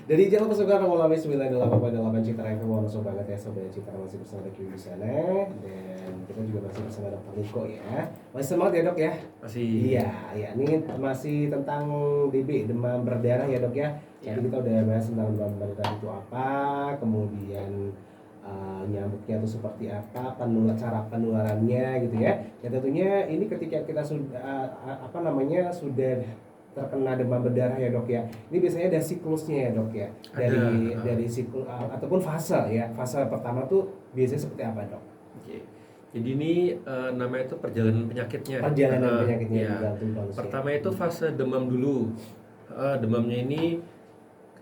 Dari channel Pesugihan Rolami 98.8 Citra FM, langsung banget ya Sobat Citra, masih bersama Q di sana. Dan kita juga masih bersama Dr. Niko ya. Masih semangat ya Dok ya? Masih. Iya, ya ini masih tentang DB, demam berdarah ya Dok ya. Jadi kita udah bahas tentang demam berdarah itu apa, kemudian nyamuknya itu seperti apa, cara penularannya gitu ya. Dan tentunya ini ketika kita sudah sudah terkena demam berdarah ya Dok ya. Ini biasanya ada siklusnya ya Dok ya. Dari siklus ataupun fase ya. Fase pertama tuh biasanya seperti apa Dok? Oke. Jadi ini namanya itu perjalanan penyakitnya. Perjalanan penyakitnya ya. di jantung manusia. Pertama itu fase demam dulu. Demamnya ini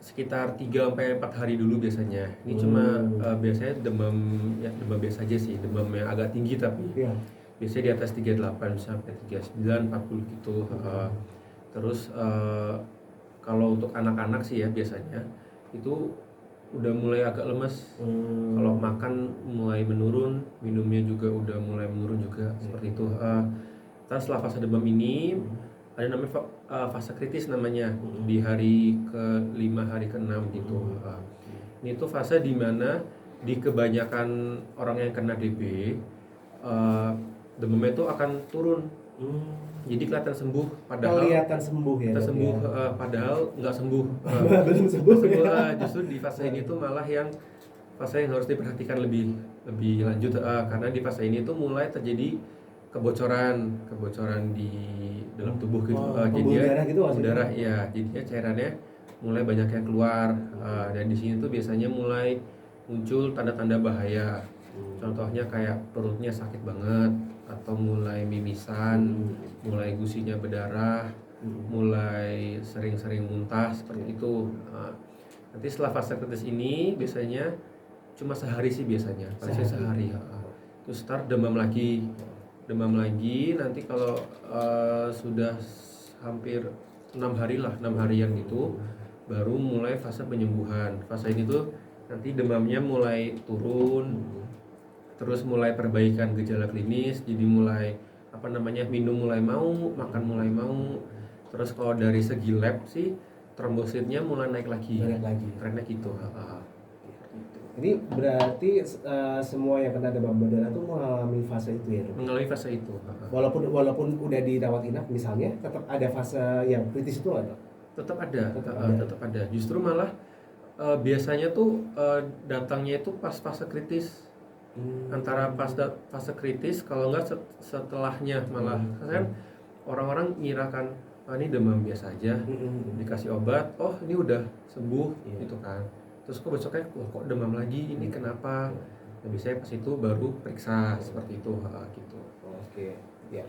sekitar 3-4 hari dulu biasanya. Ini cuma biasanya demam biasa aja sih, demam yang agak tinggi tapi biasanya di atas 38 sampai 39, 40 gitu. Terus kalau untuk anak-anak sih ya biasanya itu udah mulai agak lemes. Kalau makan mulai menurun, minumnya juga udah mulai menurun juga seperti itu. Terus setelah fase demam ini ada namanya fase kritis namanya di hari ke-5, hari ke-6 gitu. Ini tuh fase di mana di kebanyakan orang yang kena DB demamnya itu akan turun. Jadi kelihatan sembuh padahal padahal nggak sembuh. Belum sembuh. Justru di fase ini tuh malah yang fase yang harus diperhatikan lebih lanjut karena di fase ini tuh mulai terjadi kebocoran di dalam tubuh gitu. Jadinya darah ya, jadinya cairannya mulai banyak yang keluar. Dan di sini tuh biasanya mulai muncul tanda-tanda bahaya. Contohnya kayak perutnya sakit banget, atau mulai mimisan, mulai gusinya berdarah, mulai sering-sering muntah seperti itu. Nanti setelah fase kritis ini biasanya cuma sehari sih biasanya, paling sehari. Terus start demam lagi, nanti kalau sudah hampir 6 harian gitu, baru mulai fase penyembuhan. Fase ini tuh nanti demamnya mulai turun, terus mulai perbaikan gejala klinis, jadi mulai minum mulai mau, makan mulai mau. Terus kalau dari segi lab sih trombositnya mulai naik lagi. Trennya gitu. Jadi berarti semua yang kena demam berdarah itu mengalami fase itu ya Dok? Mengalami fase itu. Walaupun udah dirawat inap misalnya, tetap ada fase yang kritis itu nggak Dok? Tetap ada. Justru malah biasanya tuh datangnya itu pas fase kritis. Antara pas fase kritis, kalau nggak setelahnya malah. Kan orang-orang ngirakan ini demam biasa aja, dikasih obat, oh ini udah sembuh gitu kan. Terus kok besoknya kok demam lagi, ini kenapa? Nah, biasanya pas itu baru periksa seperti itu gitu. Oke, ya.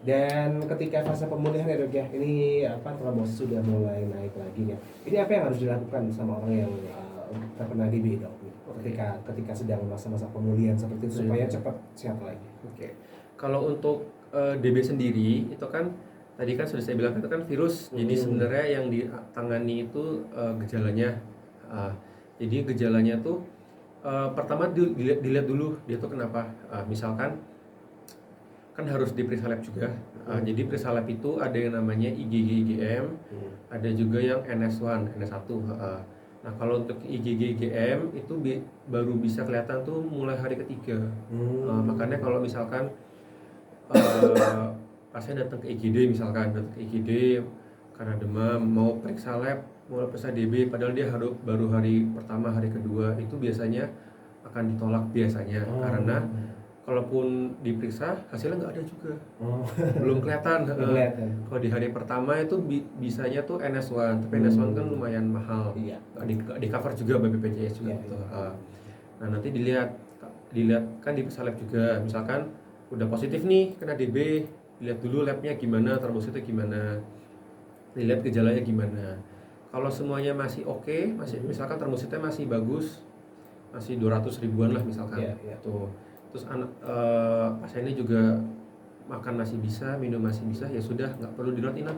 Dan ketika fase pemulihan ya Dok ya, ini trombosit sudah mulai naik lagi ya. Ini apa yang harus dilakukan sama orang yang terkena DB Dok? Ketika sedang masa-masa pemulihan seperti itu supaya cepat sehat lagi. Oke. Kalau untuk DB sendiri itu kan tadi kan sudah saya bilang itu kan virus. Jadi sebenarnya yang ditangani itu gejalanya. Jadi gejalanya tuh pertama dilihat dulu dia tuh kenapa. Misalkan kan harus diperiksa lab juga. Jadi periksa lab itu ada yang namanya IgG-IgM, ada juga yang NS1, NS1. Nah kalau untuk IgG-IgM itu baru bisa kelihatan tuh mulai hari ketiga. Makanya kalau misalkan pasien datang ke IGD karena demam, mau periksa lab, mau periksa DB, padahal dia baru hari pertama, hari kedua, itu biasanya akan ditolak biasanya. Karena kalaupun diperiksa hasilnya nggak ada juga, belum kelihatan. Kalau di hari pertama itu bisanya tuh NS1, tapi NS1 kan lumayan mahal, nggak di cover juga BPJS juga gitu. Nah nanti dilihat kan di periksa lab juga, misalkan udah positif nih kena DB, dilihat dulu labnya gimana, trombositnya gimana, dilihat gejalanya gimana. Kalau semuanya masih oke, misalkan trombositnya masih bagus, masih 200 ribuan lah misalkan, tuh. Terus pasiennya juga makan masih bisa, minum masih bisa, ya sudah nggak perlu dirawat inap.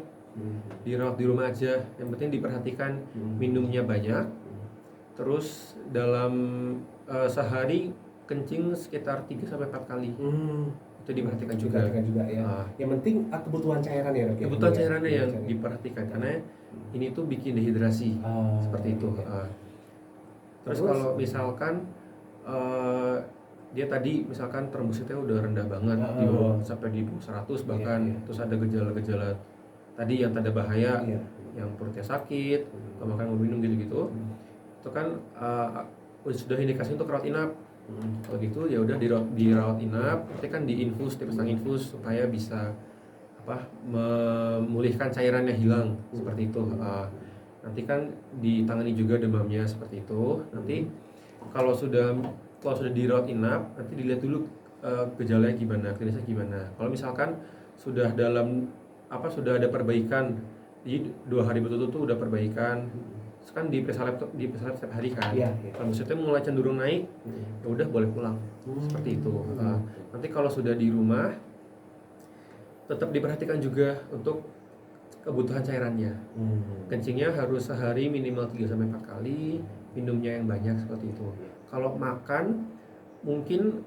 dirawat di rumah aja. Yang penting diperhatikan minumnya banyak. Terus dalam sehari kencing sekitar 3-4 kali. Itu diperhatikan juga. Diperhatikan juga ya. Yang penting kebutuhan cairan ya dok ya. Kebutuhan cairannya yang Cairan. diperhatikan karena ini tuh bikin dehidrasi seperti itu. Oke. Terus Terus? kalau misalkan dia tadi misalkan trombositnya udah rendah banget di bawah sampai di bawah 100 bahkan, Iya. terus ada gejala-gejala tadi yang tanda bahaya, Iya. yang perutnya sakit, atau makan mau minum gitu-gitu, itu kan sudah indikasi untuk rawat inap. Kalau gitu ya udah dirawat inap, nanti kan diinfus, dipasang infus supaya bisa memulihkan cairannya hilang seperti itu. Nanti kan ditangani juga demamnya seperti itu. Nanti kalau sudah dirawat inap, nanti dilihat dulu gejalanya gimana, klinisnya gimana. Kalau misalkan sudah sudah ada perbaikan, jadi 2 hari betul-betul tuh udah perbaikan, terus kan diperiksa lab setiap hari kan. Iya. Kalau maksudnya mulai cenderung naik, ya udah boleh pulang. Seperti itu. Nanti kalau sudah di rumah, tetap diperhatikan juga untuk kebutuhan cairannya. Kencingnya harus sehari minimal 3-4 kali, minumnya yang banyak seperti itu. Kalau makan mungkin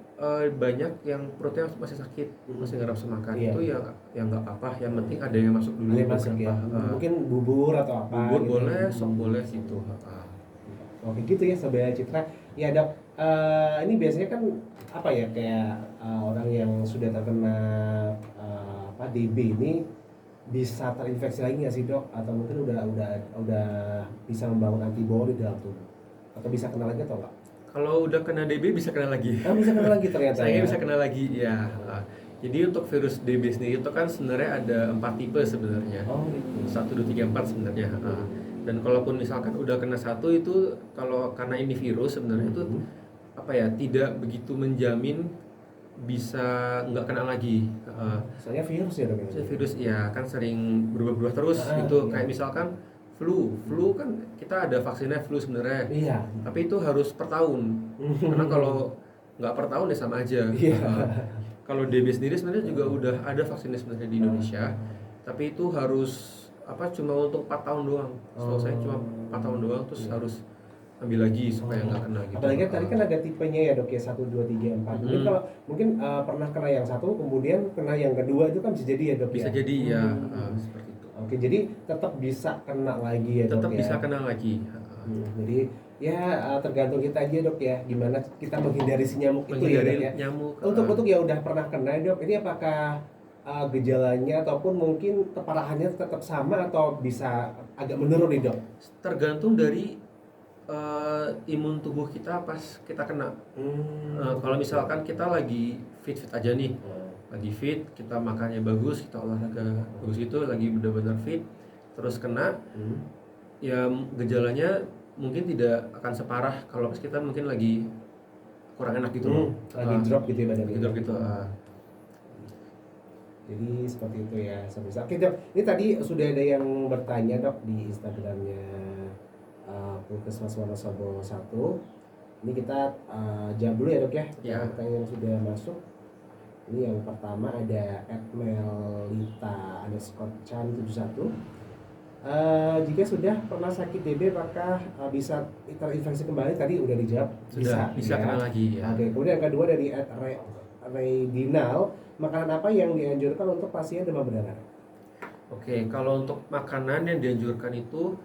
banyak yang perutnya masih sakit, masih nggak nafsu makan, Iya. itu ya nggak apa-apa, yang penting ada yang masuk dulu. Ada masuk ya. Mungkin bubur atau apa bubur gitu. boleh, sop boleh gitu. Oke gitu ya Sobat Citra. Ya dok, ini biasanya kan apa ya kayak orang yang sudah terkena DB ini bisa terinfeksi lagi nggak sih dok? Atau mungkin udah bisa membangun antibodi dalam tubuh? Atau bisa kena lagi atau enggak? Kalau udah kena DB bisa kena lagi. Bisa kena lagi ternyata. Sayangnya ya? bisa kena lagi ya. Jadi untuk virus DB sendiri itu kan sebenarnya ada 4 tipe sebenarnya. Oh gitu. 1, 2, 3, 4 sebenarnya. Dan kalaupun misalkan udah kena 1 itu, kalau karena ini virus sebenarnya itu tidak begitu menjamin bisa nggak kena lagi. Soalnya virus ya dok. Virus ya kan sering berubah-ubah terus gitu. Iya. Kayak misalkan flu kan kita ada vaksinnya flu sebenarnya. Iya. Tapi itu harus per tahun. Karena kalau nggak per tahun ya sama aja. Iya. Kalau DB sendiri sebenarnya juga udah ada vaksinnya sebenarnya di Indonesia. Tapi itu harus cuma untuk 4 tahun doang. Setahu saya cuma 4 tahun doang, terus harus ambil lagi supaya nggak kena gitu. Apalagi tadi kan ada tipenya ya dok ya 1, 2, 3, 4. Mungkin kalau pernah kena yang 1 kemudian kena yang kedua itu kan bisa jadi ya dok Bisa ya. jadi ya seperti itu. Oke, jadi tetap bisa kena lagi ya dok Tetap ya. bisa kena lagi. Jadi ya tergantung kita aja dok ya gimana kita menghindari si nyamuk itu ya dok ya. Nyamuk. Untuk yang udah pernah kena dok, ini apakah gejalanya ataupun mungkin keparahannya tetap sama atau bisa agak menurun nih dok? Tergantung dari imun tubuh kita pas kita kena. Kalau misalkan kita lagi fit aja nih, lagi fit, kita makannya bagus, kita olahraga bagus, itu lagi benar-benar fit, terus kena, ya gejalanya mungkin tidak akan separah kalau pas kita mungkin lagi kurang enak gitu loh. Lagi drop gitu ya badannya. Drop gitu. Jadi seperti itu ya. Oke dok, ini tadi sudah ada yang bertanya dok di Instagramnya Puskesmas Wonosobo 1. Ini kita jawab dulu ya dok ya. Ya. Pertanyaan yang sudah masuk. Ini yang pertama ada @melita_chan71. Jika sudah pernah sakit DB apakah bisa terinfeksi kembali? Tadi udah dijawab. Bisa ya. kena lagi ya. Oke, kemudian yang kedua dari @Reydinal, makanan apa yang dianjurkan untuk pasien demam berdarah? Oke, kalau untuk makanan yang dianjurkan itu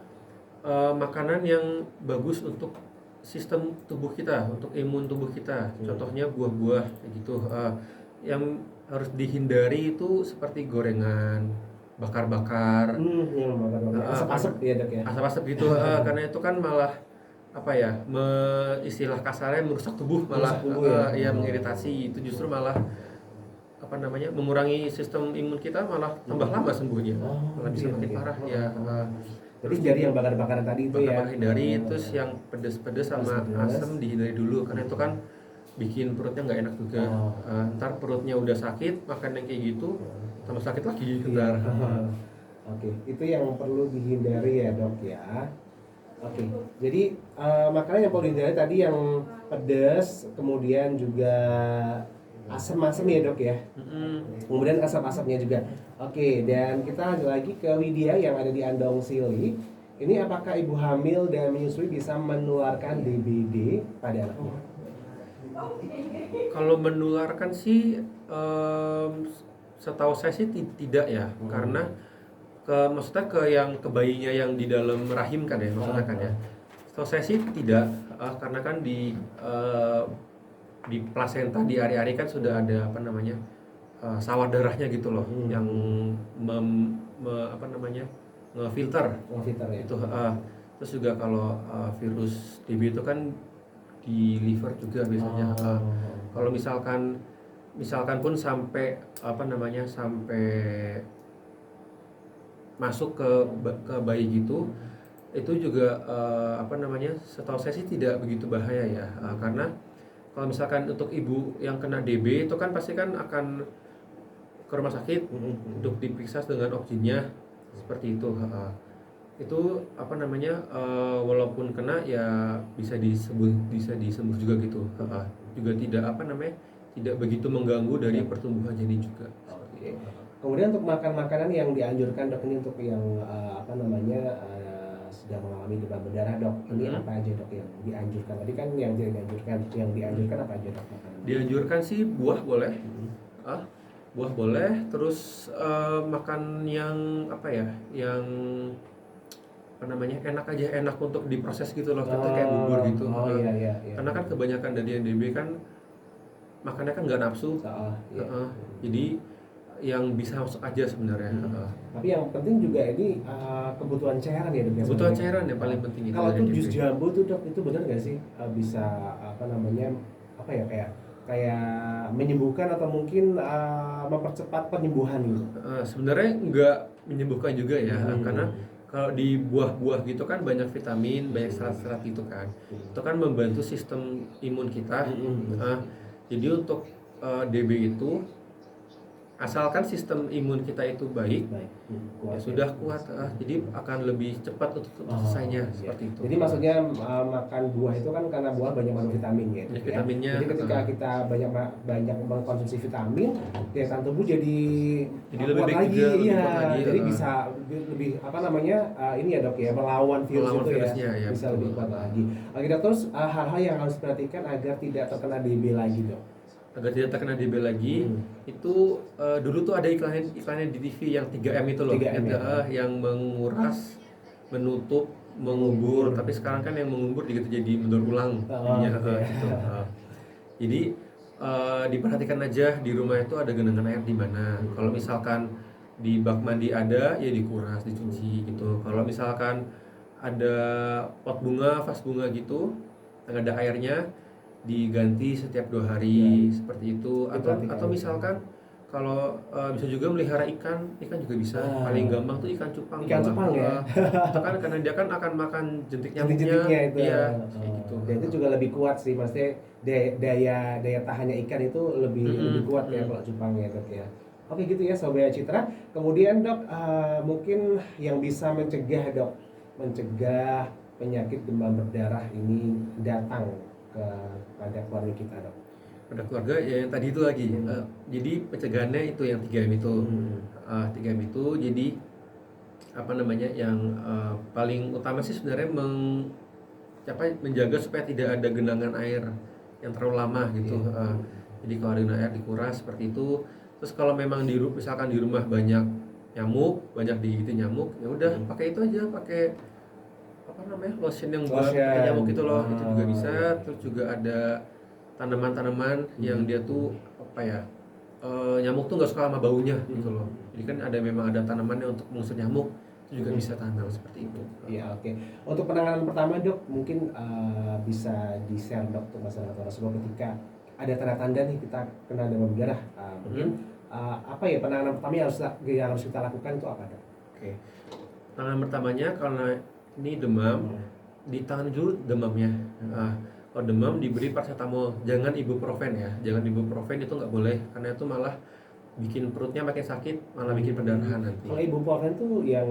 makanan yang bagus untuk sistem tubuh kita, untuk imun tubuh kita. Contohnya buah-buah kayak gitu. Yang harus dihindari itu seperti gorengan, bakar-bakar, Asap-asap ya dok ya. asap-asap gitu. Karena itu kan malah istilah kasarnya merusak tubuh, malah Merusak tubuh ya? mengiritasi. Itu justru malah mengurangi sistem imun kita, malah tambah lama sembuhnya, malah bisa makin parah ya. Terus dari yang bakar-bakaran tadi itu ya. Hindari, terus yang pedes-pedes sama Pedes-pedes. asam dihindari dulu, karena itu kan bikin perutnya nggak enak juga. Ntar perutnya udah sakit, makan yang kayak gitu tambah sakit lagi ntar. Oke, itu yang perlu dihindari ya dok ya. Oke, jadi makanan yang perlu dihindari tadi yang pedas, kemudian juga asam-asam ya dok ya. Mm-mm. Kemudian asap-asapnya juga. Oke, dan kita lanjut lagi ke Widya yang ada di Andong Sili. Ini apakah ibu hamil dan menyusui bisa menularkan DBD pada anaknya? Kalau menularkan sih setahu saya sih tidak ya, karena maksudnya ke yang ke bayinya yang di dalam rahim kan ya, maksudnya kan ya. Setahu saya sih tidak, karena kan di plasenta di ari-ari kan sudah ada apa namanya sawar darahnya gitu loh, yang apa namanya ngefilter Filter ya. itu. Terus juga kalau virus TB itu kan di liver juga biasanya. Kalau misalkan pun sampai apa namanya sampai masuk ke bayi gitu, itu juga apa namanya setahu saya sih tidak begitu bahaya ya. Karena kalau misalkan untuk ibu yang kena DB itu kan pasti kan akan ke rumah sakit untuk diperiksa dengan oksigennya seperti itu. Itu apa namanya walaupun kena ya bisa disembuh juga gitu. Juga tidak apa namanya tidak begitu mengganggu dari pertumbuhan janin juga. Oke. Kemudian untuk makan makanan yang dianjurkan dok, ini untuk yang apa namanya sedang mengalami demam berdarah dok, ini apa aja dok yang dianjurkan? Tadi kan yang tidak dianjurkan, yang dianjurkan apa aja dok makanan? Dianjurkan sih buah boleh, buah boleh. Terus makan yang apa ya, yang apa namanya enak aja, enak untuk diproses gitu loh, contohnya kayak bubur gitu. Iya. Karena kan kebanyakan dari yang DB kan makannya kan nggak nafsu, Iya. jadi yang bisa masuk aja sebenarnya. Tapi yang penting juga ini kebutuhan cairan ya dok. Kebutuhan cairan yang paling penting itu Kalau dari tuh DB. jus jambu tuh dok, itu benar nggak sih bisa apa namanya apa ya kayak menyembuhkan atau mungkin mempercepat penyembuhan gitu? Sebenarnya nggak menyembuhkan juga ya, karena kalau di buah-buah gitu kan banyak vitamin, banyak serat-serat gitu kan. Itu kan membantu sistem imun kita. Jadi untuk DB itu asalkan sistem imun kita itu baik, ya sudah kuat, jadi akan lebih cepat untuk selesainya seperti itu. Jadi maksudnya makan buah itu kan karena buah banyak mengandung vitamin ya. Banyak vitaminnya. Jadi ketika kita banyak mengkonsumsi vitamin, daya tahan tubuh jadi lebih kuat baik lagi, juga, lebih iya. kuat lagi, Jadi bisa lebih apa namanya ini ya dok ya, melawan virus Melawan itu virusnya, ya, bisa betul. lebih kuat lagi. Oke dok, terus hal-hal yang harus diperhatikan agar tidak terkena DB lagi dok. Agar tidak terkena DB lagi, itu dulu tuh ada iklannya di TV yang 3M itu loh, 3M ya. yang menguras, menutup, mengubur. Tapi sekarang kan yang mengubur gitu jadi mendaur ulang jadinya, gitu. Jadi diperhatikan aja di rumah itu ada genangan air di mana. Kalau misalkan di bak mandi ada, ya dikuras, dicuci gitu. Kalau misalkan ada pot bunga, vas bunga gitu, yang ada airnya, diganti setiap 2 hari seperti itu. Atau misalkan kalau bisa juga melihara ikan juga bisa. Paling gampang tuh ikan cupang. Ikan cupang ya. Itu kan karena dia kan akan makan jentik nyamuknya. Jentik-jentiknya itu. Iya, kayak gitu. Dan itu juga lebih kuat sih, maksudnya daya tahannya ikan itu lebih kuat ya kalau cupang ya dok ya. Oke gitu ya Sobat Citra. Kemudian dok, mungkin yang bisa mencegah penyakit demam berdarah ini datang pada keluarga kita dok. Pada keluarga ya yang tadi itu lagi. Jadi pencegahannya itu yang 3M itu. 3M itu jadi apa namanya yang paling utama sih sebenarnya menjaga supaya tidak ada genangan air yang terlalu lama gitu. Jadi kalau ada genangan air dikuras seperti itu. Terus kalau memang misalkan di rumah banyak nyamuk, banyak digigitin nyamuk, ya udah pakai itu aja, pakai apa namanya lotion yang buat nyamuk itu loh, itu juga bisa. Terus juga ada tanaman-tanaman yang dia tuh apa ya, nyamuk tuh nggak suka sama baunya gitu loh. Jadi kan memang ada tanamannya untuk mengusir nyamuk, itu juga bisa tanam seperti itu. Iya oke. Untuk penanganan pertama dok, mungkin bisa di-share dok untuk masyarakat tersebut ketika ada tanda-tanda nih kita kena demam berdarah. Mungkin apa ya penanganan pertama yang harus kita lakukan itu apa dok? Oke. Penanganan pertamanya karena ini demam, ditangani dulu demamnya. Kalau demam diberi paracetamol, jangan ibuprofen ya. Jangan ibuprofen, itu nggak boleh karena itu malah bikin perutnya makin sakit, malah bikin perdarahan nanti. Kalau ibuprofen tuh yang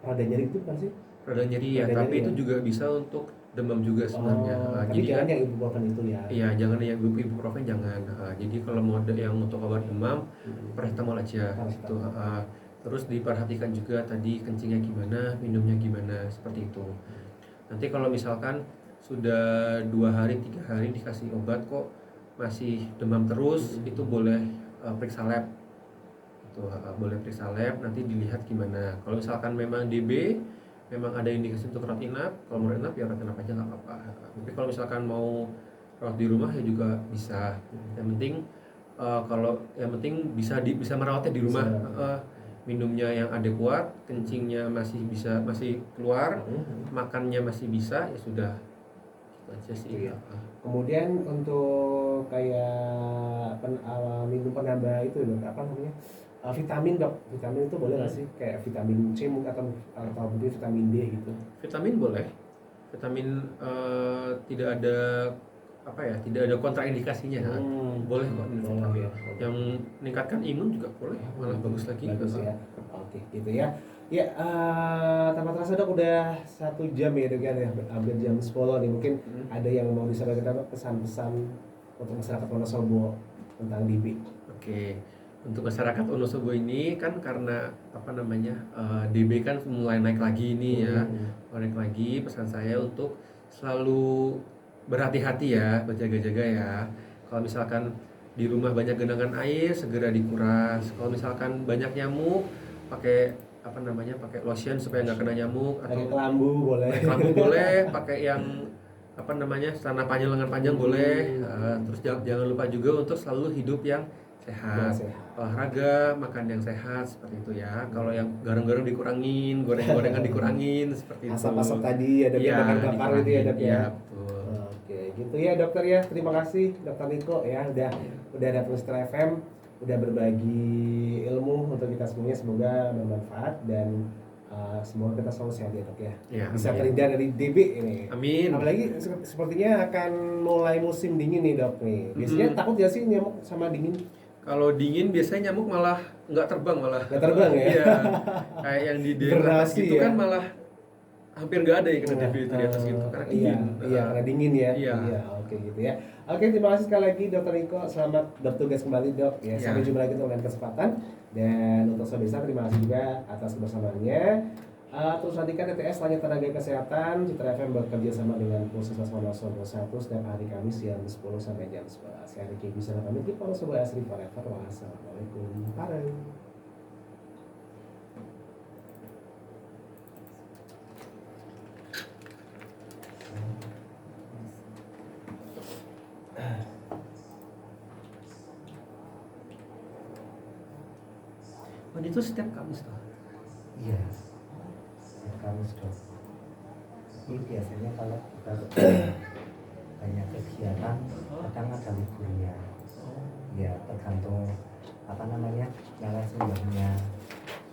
rada nyeri itu kan sih? Rada nyeri ya, tapi itu juga bisa untuk demam juga sebenarnya. Tapi Jadi jangan kan yang ibuprofen itu ya. iya, jangan yang ibuprofen jangan. Jadi kalau mau ada yang untuk obat demam, paracetamol aja gitu. Terus diperhatikan juga tadi kencingnya gimana, minumnya gimana, seperti itu. Nanti kalau misalkan sudah 2 hari 3 hari dikasih obat kok masih demam terus, itu boleh periksa lab. Itu boleh periksa lab, nanti dilihat gimana. Kalau misalkan memang DB, memang ada indikasi untuk rawat inap, kalau mau rawat inap ya rawat inap aja nggak apa-apa. Tapi kalau misalkan mau rawat di rumah ya juga bisa. Yang penting yang penting bisa merawatnya di rumah. Minumnya yang adekuat, kencingnya masih keluar, makannya masih bisa, ya sudah. Itu aja sih. Iya. Kemudian untuk kayak minum penambah itu dok, apa namanya, vitamin dok, vitamin itu boleh nggak sih, kayak vitamin C mungkin atau mungkin vitamin D gitu? Vitamin boleh, vitamin tidak ada kontraindikasinya. Boleh kok minum Boleh vitamin. ya. Yang meningkatkan imun juga boleh, malah bagus lagi. Bagus ya. Oke, gitu ya. Ya, tanpa terasa dok udah 1 jam ya dok ya, hampir jam 10 nih. Mungkin ada yang mau disampaikan dok, pesan-pesan untuk masyarakat Wonosobo tentang DB. Oke, untuk masyarakat Wonosobo ini kan karena DB kan mulai naik lagi nih ya, mulai naik lagi. Pesan saya untuk selalu berhati-hati ya, berjaga-jaga ya. Kalau misalkan di rumah banyak genangan air, segera dikuras. Kalau misalkan banyak nyamuk, pakai lotion supaya nggak kena nyamuk. Pakai Atau kelambu boleh. pakai kelambu boleh, pakai yang celana panjang lengan panjang boleh. Terus jangan lupa juga untuk selalu hidup yang sehat, olahraga, makan yang sehat, seperti itu ya. Kalau yang garam-garam dikurangin, goreng-gorengan dikurangin, seperti itu. Asap-asap tadi ada yang bakar-bakar itu ya dok ya. Iya, betul. Oke, gitu ya dokter ya. Terima kasih dokter Niko ya udah datang ke Setelah FM, udah berbagi ilmu untuk kita semuanya, semoga bermanfaat dan semoga kita selalu sehat ya dok ya. Ya, Bisa amin. terhindar dari DB ini. Amin. Apalagi sepertinya akan mulai musim dingin nih dok nih. Biasanya takut gak sih nyamuk sama dingin? Kalau dingin biasanya nyamuk malah nggak terbang malah. Nggak terbang ya? Iya. Kayak yang di daerah atas Hibernasi gitu ya? kan malah hampir nggak ada yang kena DB itu di atas gitu karena dingin. Iya, karena dingin ya. Iya. Oke gitu ya. Oke, terima kasih sekali lagi Dokter Niko. Selamat bertugas kembali dok. Ya, sampai jumpa lagi untuk lain kesempatan. Dan untuk Sobesa terima kasih juga atas kebersamaannya. Terus nantikan TTS Tanya Tenaga Kesehatan Citra FM bekerja sama dengan Puskesmas Wonosobo 1 setiap hari Kamis jam 10 sampai jam 11. Saya Riki bisa pamit di Wonosobo Asri Forever. Wassalamualaikum. Bye. Oh, itu setiap Kamis tuh. Iya, ya, Kamis dok. Ini biasanya kalau kita banyak kegiatan, kadang ada liburnya. Ya tergantung narasumbernya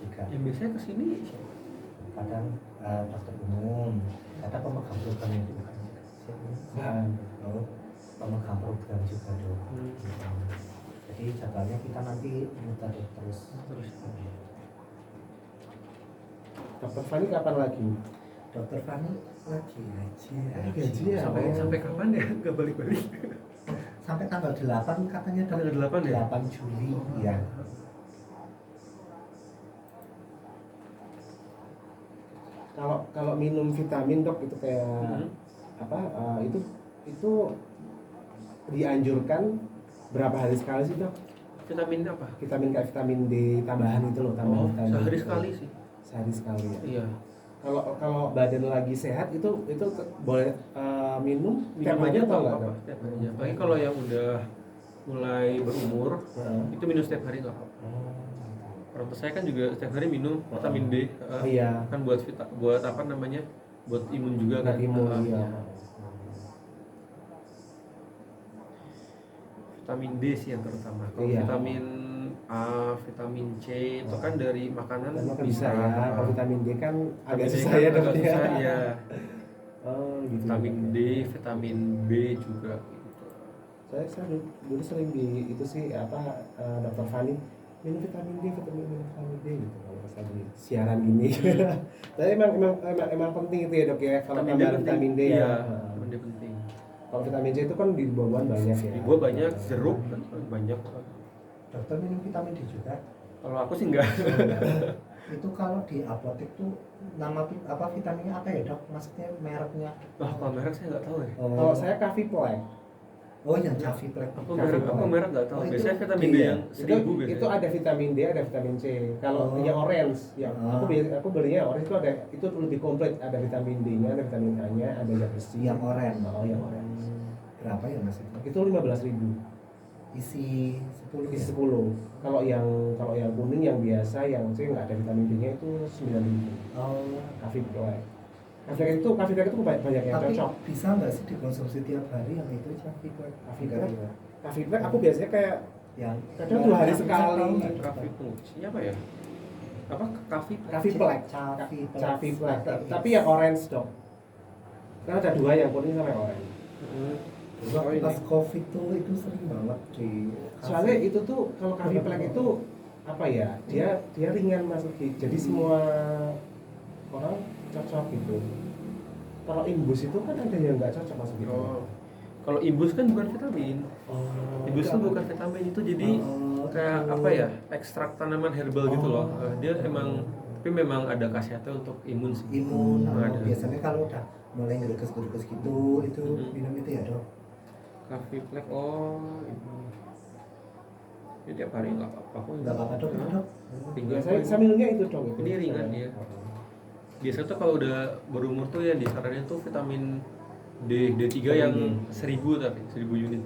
juga. Yang biasanya kesini Kadang dokter umum, kadang pemegang program juga. Pemegang program juga dok. Jadi jadwalnya kita nanti muter terus. Dokter Fani kapan lagi? Dokter Fani lagi gaji ya? sampai kapan ya? Nggak balik-balik. sampai tanggal 8 katanya dok. Tanggal 8 ya? 8 Juli ya. Kalau minum vitamin dok itu kayak itu dianjurkan berapa hari sekali sih dok? Vitamin apa? Vitamin D tambahan itu loh, tambahan vitamin. Sehari sekali sih. Sehari sekali ya. Iya. Kalau badan lagi sehat itu boleh minum tiap Minum hari aja atau atau enggak apa? dok? Setiap hari aja. Apalagi kalau yang udah mulai berumur, itu minum setiap hari nggak apa-apa. Orang tua saya kan juga setiap hari minum vitamin D. Iya. Kan buat buat imun juga kan. Buat imun, iya. Vitamin D sih yang terutama. Kalau Iya. vitamin A, vitamin C itu kan dari makanan Dan makan bisa ya. Kalau vitamin D kan agak susah ya agak dok ya. susah ya. Oh gitu. Vitamin D, vitamin B juga gitu. Saya dulu sering di itu sih Dokter Fani minum vitamin D gitu kalau pas lagi siaran gini. Tapi emang penting itu ya dok ya kalau tambahan vitamin D ya. Iya, vitamin D penting. Kalau vitamin C itu kan di buah-buahan banyak ya. Di buah banyak, jeruk banyak. Dokter minum vitamin D juga. Kalau aku sih enggak. Itu kalau di apotek tuh nama apa vitaminnya apa ya dok? Maksudnya mereknya? Wah, kalau merek saya nggak tahu ya. Kalau saya Caviplex. Oh yang Caviplex. Aku merek nggak tahu. Oh, itu Biasanya vitamin D iya. yang 1000 biasanya. Itu ada vitamin D, ada vitamin C. Kalau Oh. yang orange, ya Ah. aku belinya orange itu ada, itu lebih komplit. Ada vitamin D-nya, ada vitamin A-nya, ada zat besi. Yang orange. Oh, yang orange. Berapa ya mas itu? Itu 15.000. Isi 10 Isi ya? 10. Kalau yang kuning yang biasa yang C nggak ada vitamin D-nya itu 9.000. Oh. Caviplex. Caviplex itu banyak yang Tapi cocok. bisa nggak sih dikonsumsi tiap hari yang itu Caviplex? Caviplex aku biasanya kayak Yang kadang 2 hari sekali. Kafe siapa ya? Apa kafe? Caviplex. Caviplex. Tapi yang orange dok. Karena ada 2 yang kuning sama yang orange. Waktu pas COVID tuh itu sering banget di Soalnya itu tuh kalau Caviplex itu apa ya? Dia ringan masuk jadi semua orang cocok gitu. Kalau imbus itu kan ada yang nggak cocok masuk gitu. Oh. Kalau imbus kan bukan vitamin. Imbus itu bukan vitamin, itu jadi kayak apa ya? Ekstrak tanaman herbal gitu loh. Dia tapi memang ada khasiatnya untuk imun sih. imun. Ada. Biasanya kalau udah mulai ngerekes gitu itu minum itu ya dok. Caviplex, oh ini. Ini tiap hari nggak apa-apa kok. Nggak apa-apa dok itu dok. Tinggal Saya minumnya itu dong. Ini ringan dia. Biasanya tuh kalau udah berumur tuh yang disarankan tuh vitamin D3 yang 1000 tapi 1000 unit.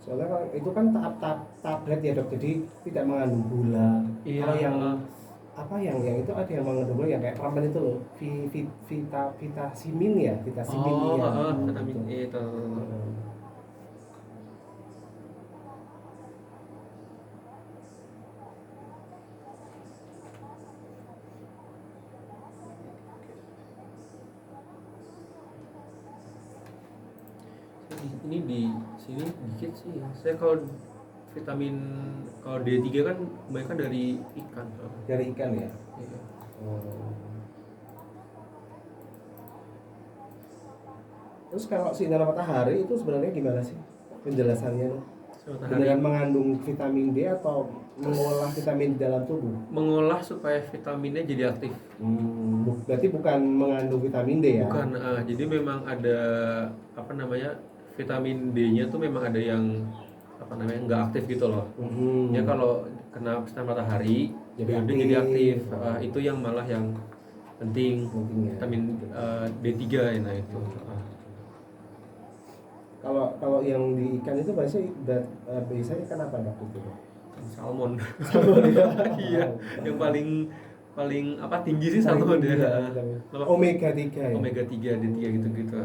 Soalnya kalau itu kan tablet ya dok, jadi tidak mengandung gula. Iya. Kalau yang apa yang itu ada yang mengandung gula yang kayak permen itu loh, vitasimin ya, vitasimin Oh, ya. vitamin E itu. Ini di sini dikit sih ya. Saya kalau vitamin kalau D3 kan kebanyakan dari ikan. Dari ikan ya. Iya. Terus kalau sinar matahari itu sebenarnya gimana sih penjelasannya? Matahari Beneran mengandung vitamin D atau mengolah vitamin di dalam tubuh? mengolah supaya vitaminnya jadi aktif. Berarti bukan mengandung vitamin D ya? Bukan, jadi memang ada apa namanya vitamin D-nya tuh memang ada yang apa namanya nggak aktif gitu loh. Ya kalau kena sinar matahari Jadi dia jadi aktif. aktif. Itu yang malah yang penting Penting ya. vitamin D3 ya, nah itu. Kalau yang di ikan itu biasanya ikan apa dok itu? Salmon. ya? Iya, yang paling apa tinggi sih salmon Paling tinggi ya. ya. Omega 3 ya. Omega 3 D3 gitu-gitu.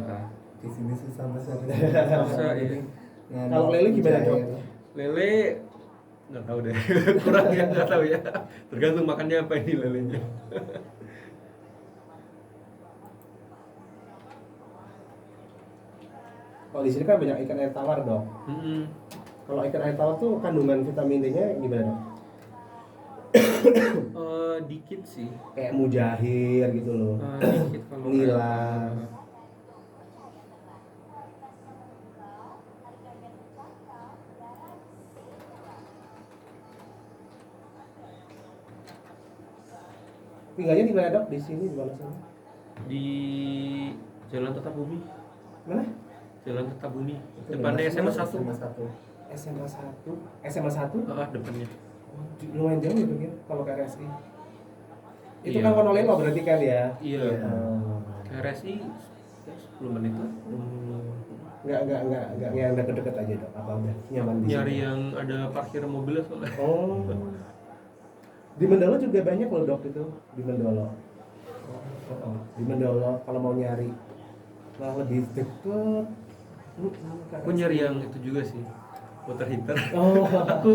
Di sini susah mas. Susah, iya. Kalau lele gimana dok? Lele nggak tahu deh. Kurang ya, nggak tahu ya. Tergantung makannya apa ini lelenya. Kalau di sini kan banyak ikan air tawar dok. Kalau ikan air tawar tuh kandungan vitamin D-nya gimana dok? Dikit sih. Kayak mujahir gitu loh. Dikit kalau Nila. Tinggalnya di mana dok? Di sini di mana sana? di Jalan Tata Bumi. Mana? Jalan Tata Bumi. Depannya SMA 1. SMA 1. SMA 1? Depannya. Lumayan jauh ya dok ya kalau ke RSI. Itu Iya. kan Wonolelo berarti kan ya? Iya. Oh. RSI 10 menit lah. Nggak yang deket-deket aja dok, apa udah nyaman di Nyari sini? yang ada parkir mobilnya soalnya. Oh, di Mendolo juga banyak loh dok itu di Mendolo. Di Mendolo kalau mau nyari lebih deket. Aku nyari yang itu juga sih. water heater. Oh, Aku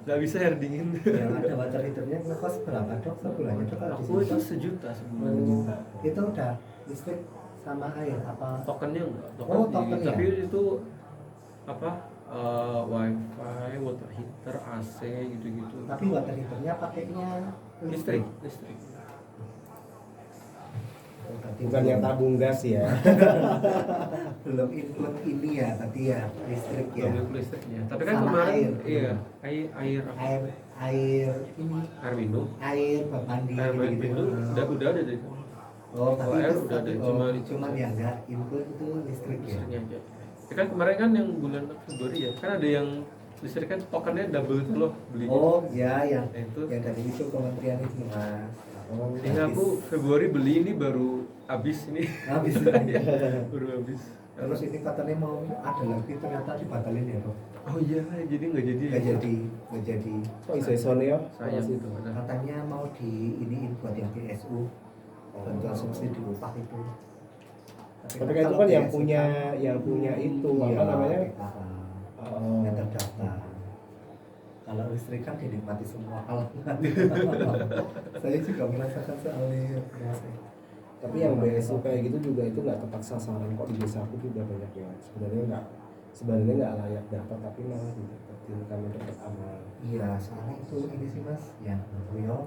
nggak bisa air dingin. Yang ada water heaternya ngekos berapa dok sebulannya dok kalau di Aku sini? itu sejuta sebulan. Itu udah listrik sama air apa? Tokennya enggak, Oh, di- token ya? tapi itu apa? Wifi, water heater, AC gitu-gitu. Tapi water heaternya pakainya Listrik, listrik. Oh, berarti bukan yang tabung gas ya. belum include ini ya tadi ya listrik ya. Double listriknya. Tapi kan Sama kemarin air. iya, air Ini air minum. air buat mandi Air gitu. minum udah ada dari Oh, tapi air itu udah ada, cuman yang enggak include itu listrik ya. listriknya aja. Ya kan kemarin kan yang bulan Februari ya, kan ada yang listrik kan tokennya double itu loh belinya. Oh, ya yang Nah, itu. yang dari itu kementerian itu Mas. Oh, Ini aku Februari beli ini baru habis ini. habis. Iya, baru habis. Terus ini katanya mau ada lagi ternyata dibatalin ya, Dok. Oh iya, jadi nggak jadi. Nggak jadi. Kok iso ya? Sayang itu. Katanya mau di iniin buat yang PSU. Bantuan subsidi upah itu. Tapi kan itu kan yang punya itu iya, apa namanya? Yang terdaftar. Kalau listrik kan dinikmati semua kalangan. Saya juga merasakan soalnya. Tapi yang BSU kayak gitu juga itu nggak tepat sasaran kok di desa aku juga banyak yang sebenarnya nggak layak dapat tapi malah didapetin kami dapat amal. Iya, soalnya itu ini sih Mas, ya Rio.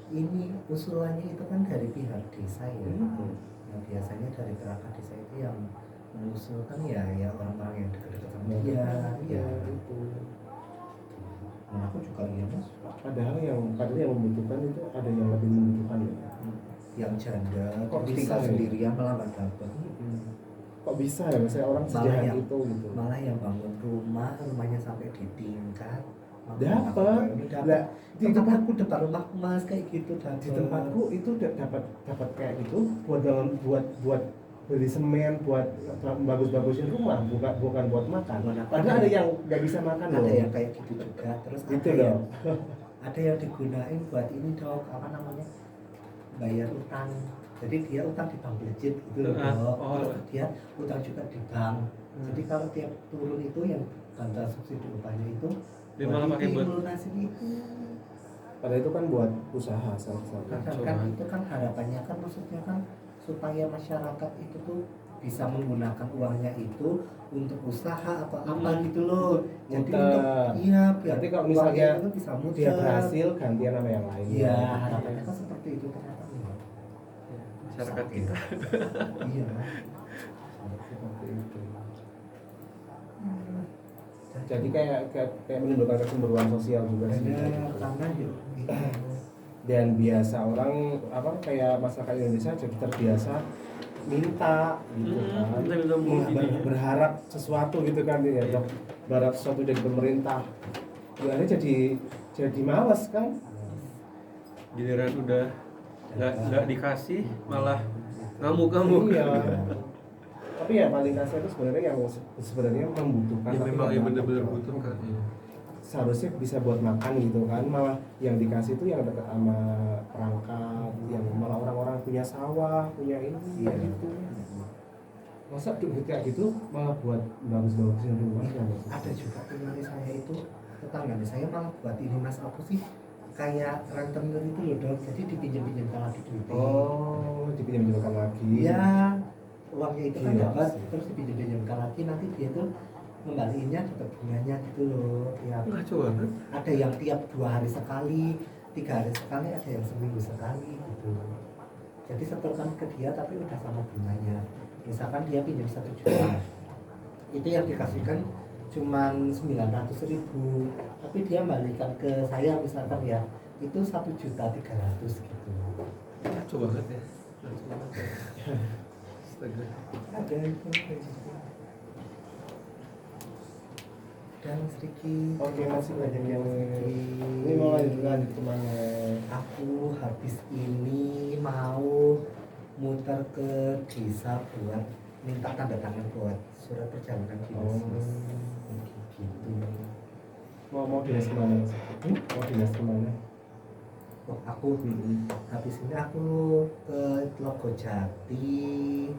Ini usulannya itu kan dari pihak desa ya. Yang biasanya dari perangkat desa itu yang mengusulkan ya orang-orang yang dekat-dekat sama dia. Iya itu. Dan aku juga iya Mas. Padahal yang membutuhkan itu ada yang lebih membutuhkan ya. Yang janda Kok terus bisa tinggal ya? sendirian malah nggak dapat. Kok bisa ya maksudnya orang Malah sejahat yang- itu gitu. Malah yang bangun rumahnya sampai di tingkat. Dapat. Dapat. Lah, Di tempatku depan rumahku Mas kayak gitu dapat. di tempatku itu dapat kayak gitu buat beli semen buat bagus-bagusin rumah bukan buat makan. Padahal ada yang nggak bisa makan ada loh. yang kayak gitu juga. Terus Gitu ada yang loh. ada yang digunain buat ini dok apa namanya bayar utang. Jadi dia utang di bank legit gitu loh. Dok. Oh. Terus dia utang juga di bank. Jadi kalau tiap turun itu yang bantuan subsidi upahnya itu Dia malah pakai buat melunasi itu. Padahal itu kan buat usaha sama-sama. Kan itu kan harapannya kan maksudnya kan supaya masyarakat itu tuh bisa menggunakan uangnya itu untuk usaha atau apa gitu loh. Jadi Muter. untuk iya biar Nanti kalau uangnya misalnya itu bisa Dia muter. berhasil gantian sama yang lain. Iya, harapannya kan seperti itu ternyata enggak. masyarakat kita. Iya. Seperti itu. Jadi kayak menimbulkan kecemburuan sosial juga sih. Benar, karena yuk. Dan biasa orang apa kayak masyarakat Indonesia jadi terbiasa minta gitu kan. Minta mulu Iya, gini. berharap sesuatu gitu kan ya, Dok. Berharap sesuatu dari pemerintah. Akhirnya jadi malas kan. Giliran udah nggak dikasih malah ngamuk-ngamuk. Iya. Tapi ya paling kasar itu sebenarnya membutuhkan. Ya tapi memang nggak ya mampu. bener-bener butuh kan. Seharusnya bisa buat makan gitu kan, malah yang dikasih itu yang dekat sama perangkat, yang malah orang-orang punya sawah, punya ini, Iya. gitu. Masa duit kayak gitu malah buat bagus-bagusin rumah kan? Ada juga teman saya itu tetangga saya malah buat ini Mas apa sih kayak rentenir itu loh dok. Jadi dipinjam-pinjamkan lagi duitnya. Oh, dipinjam-pinjamkan lagi. Iya, uangnya itu kan Iya. dapat terus dipinjam-pinjamkan lagi nanti dia tuh ngembaliinnya dapat bunganya gitu loh. Tiap Ngaco banget. ada yang tiap 2 hari sekali, 3 hari sekali, ada yang seminggu sekali gitu. Jadi setelkan ke dia tapi udah sama bunganya. Misalkan dia pinjam 1 juta, itu yang dikasihkan cuman 900.000, tapi dia balikan ke saya misalkan ya itu 1.300.000 gitu. Ngaco banget ya. Ngaco banget. Astaga. Ada itu kayak gitu. Dan sedikit Oke, masih banyak yang sedikit. ini mau lanjut kemana? Aku habis ini mau muter ke desa buat minta tanda tangan buat surat perjalanan dinas Mas. Gitu. Mau dinas kemana? Mau dinas kemana? Oh, aku habis ini aku ke Logojati,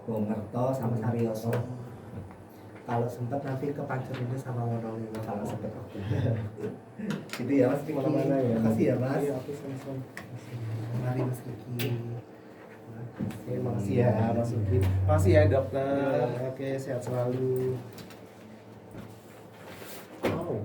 Bongkerto sama Saryoso. kalau sempat nanti kepancur ini sama Wonolilo kalau sempat waktu. Gitu ya Mas Riki. Mana-mana ya. Makasih ya Mas. Iya, oke, sama-sama. Mari Mas Riki. Oke, makasih ya Mas Uki. Makasih ya dokter. Oke, sehat selalu. Wow.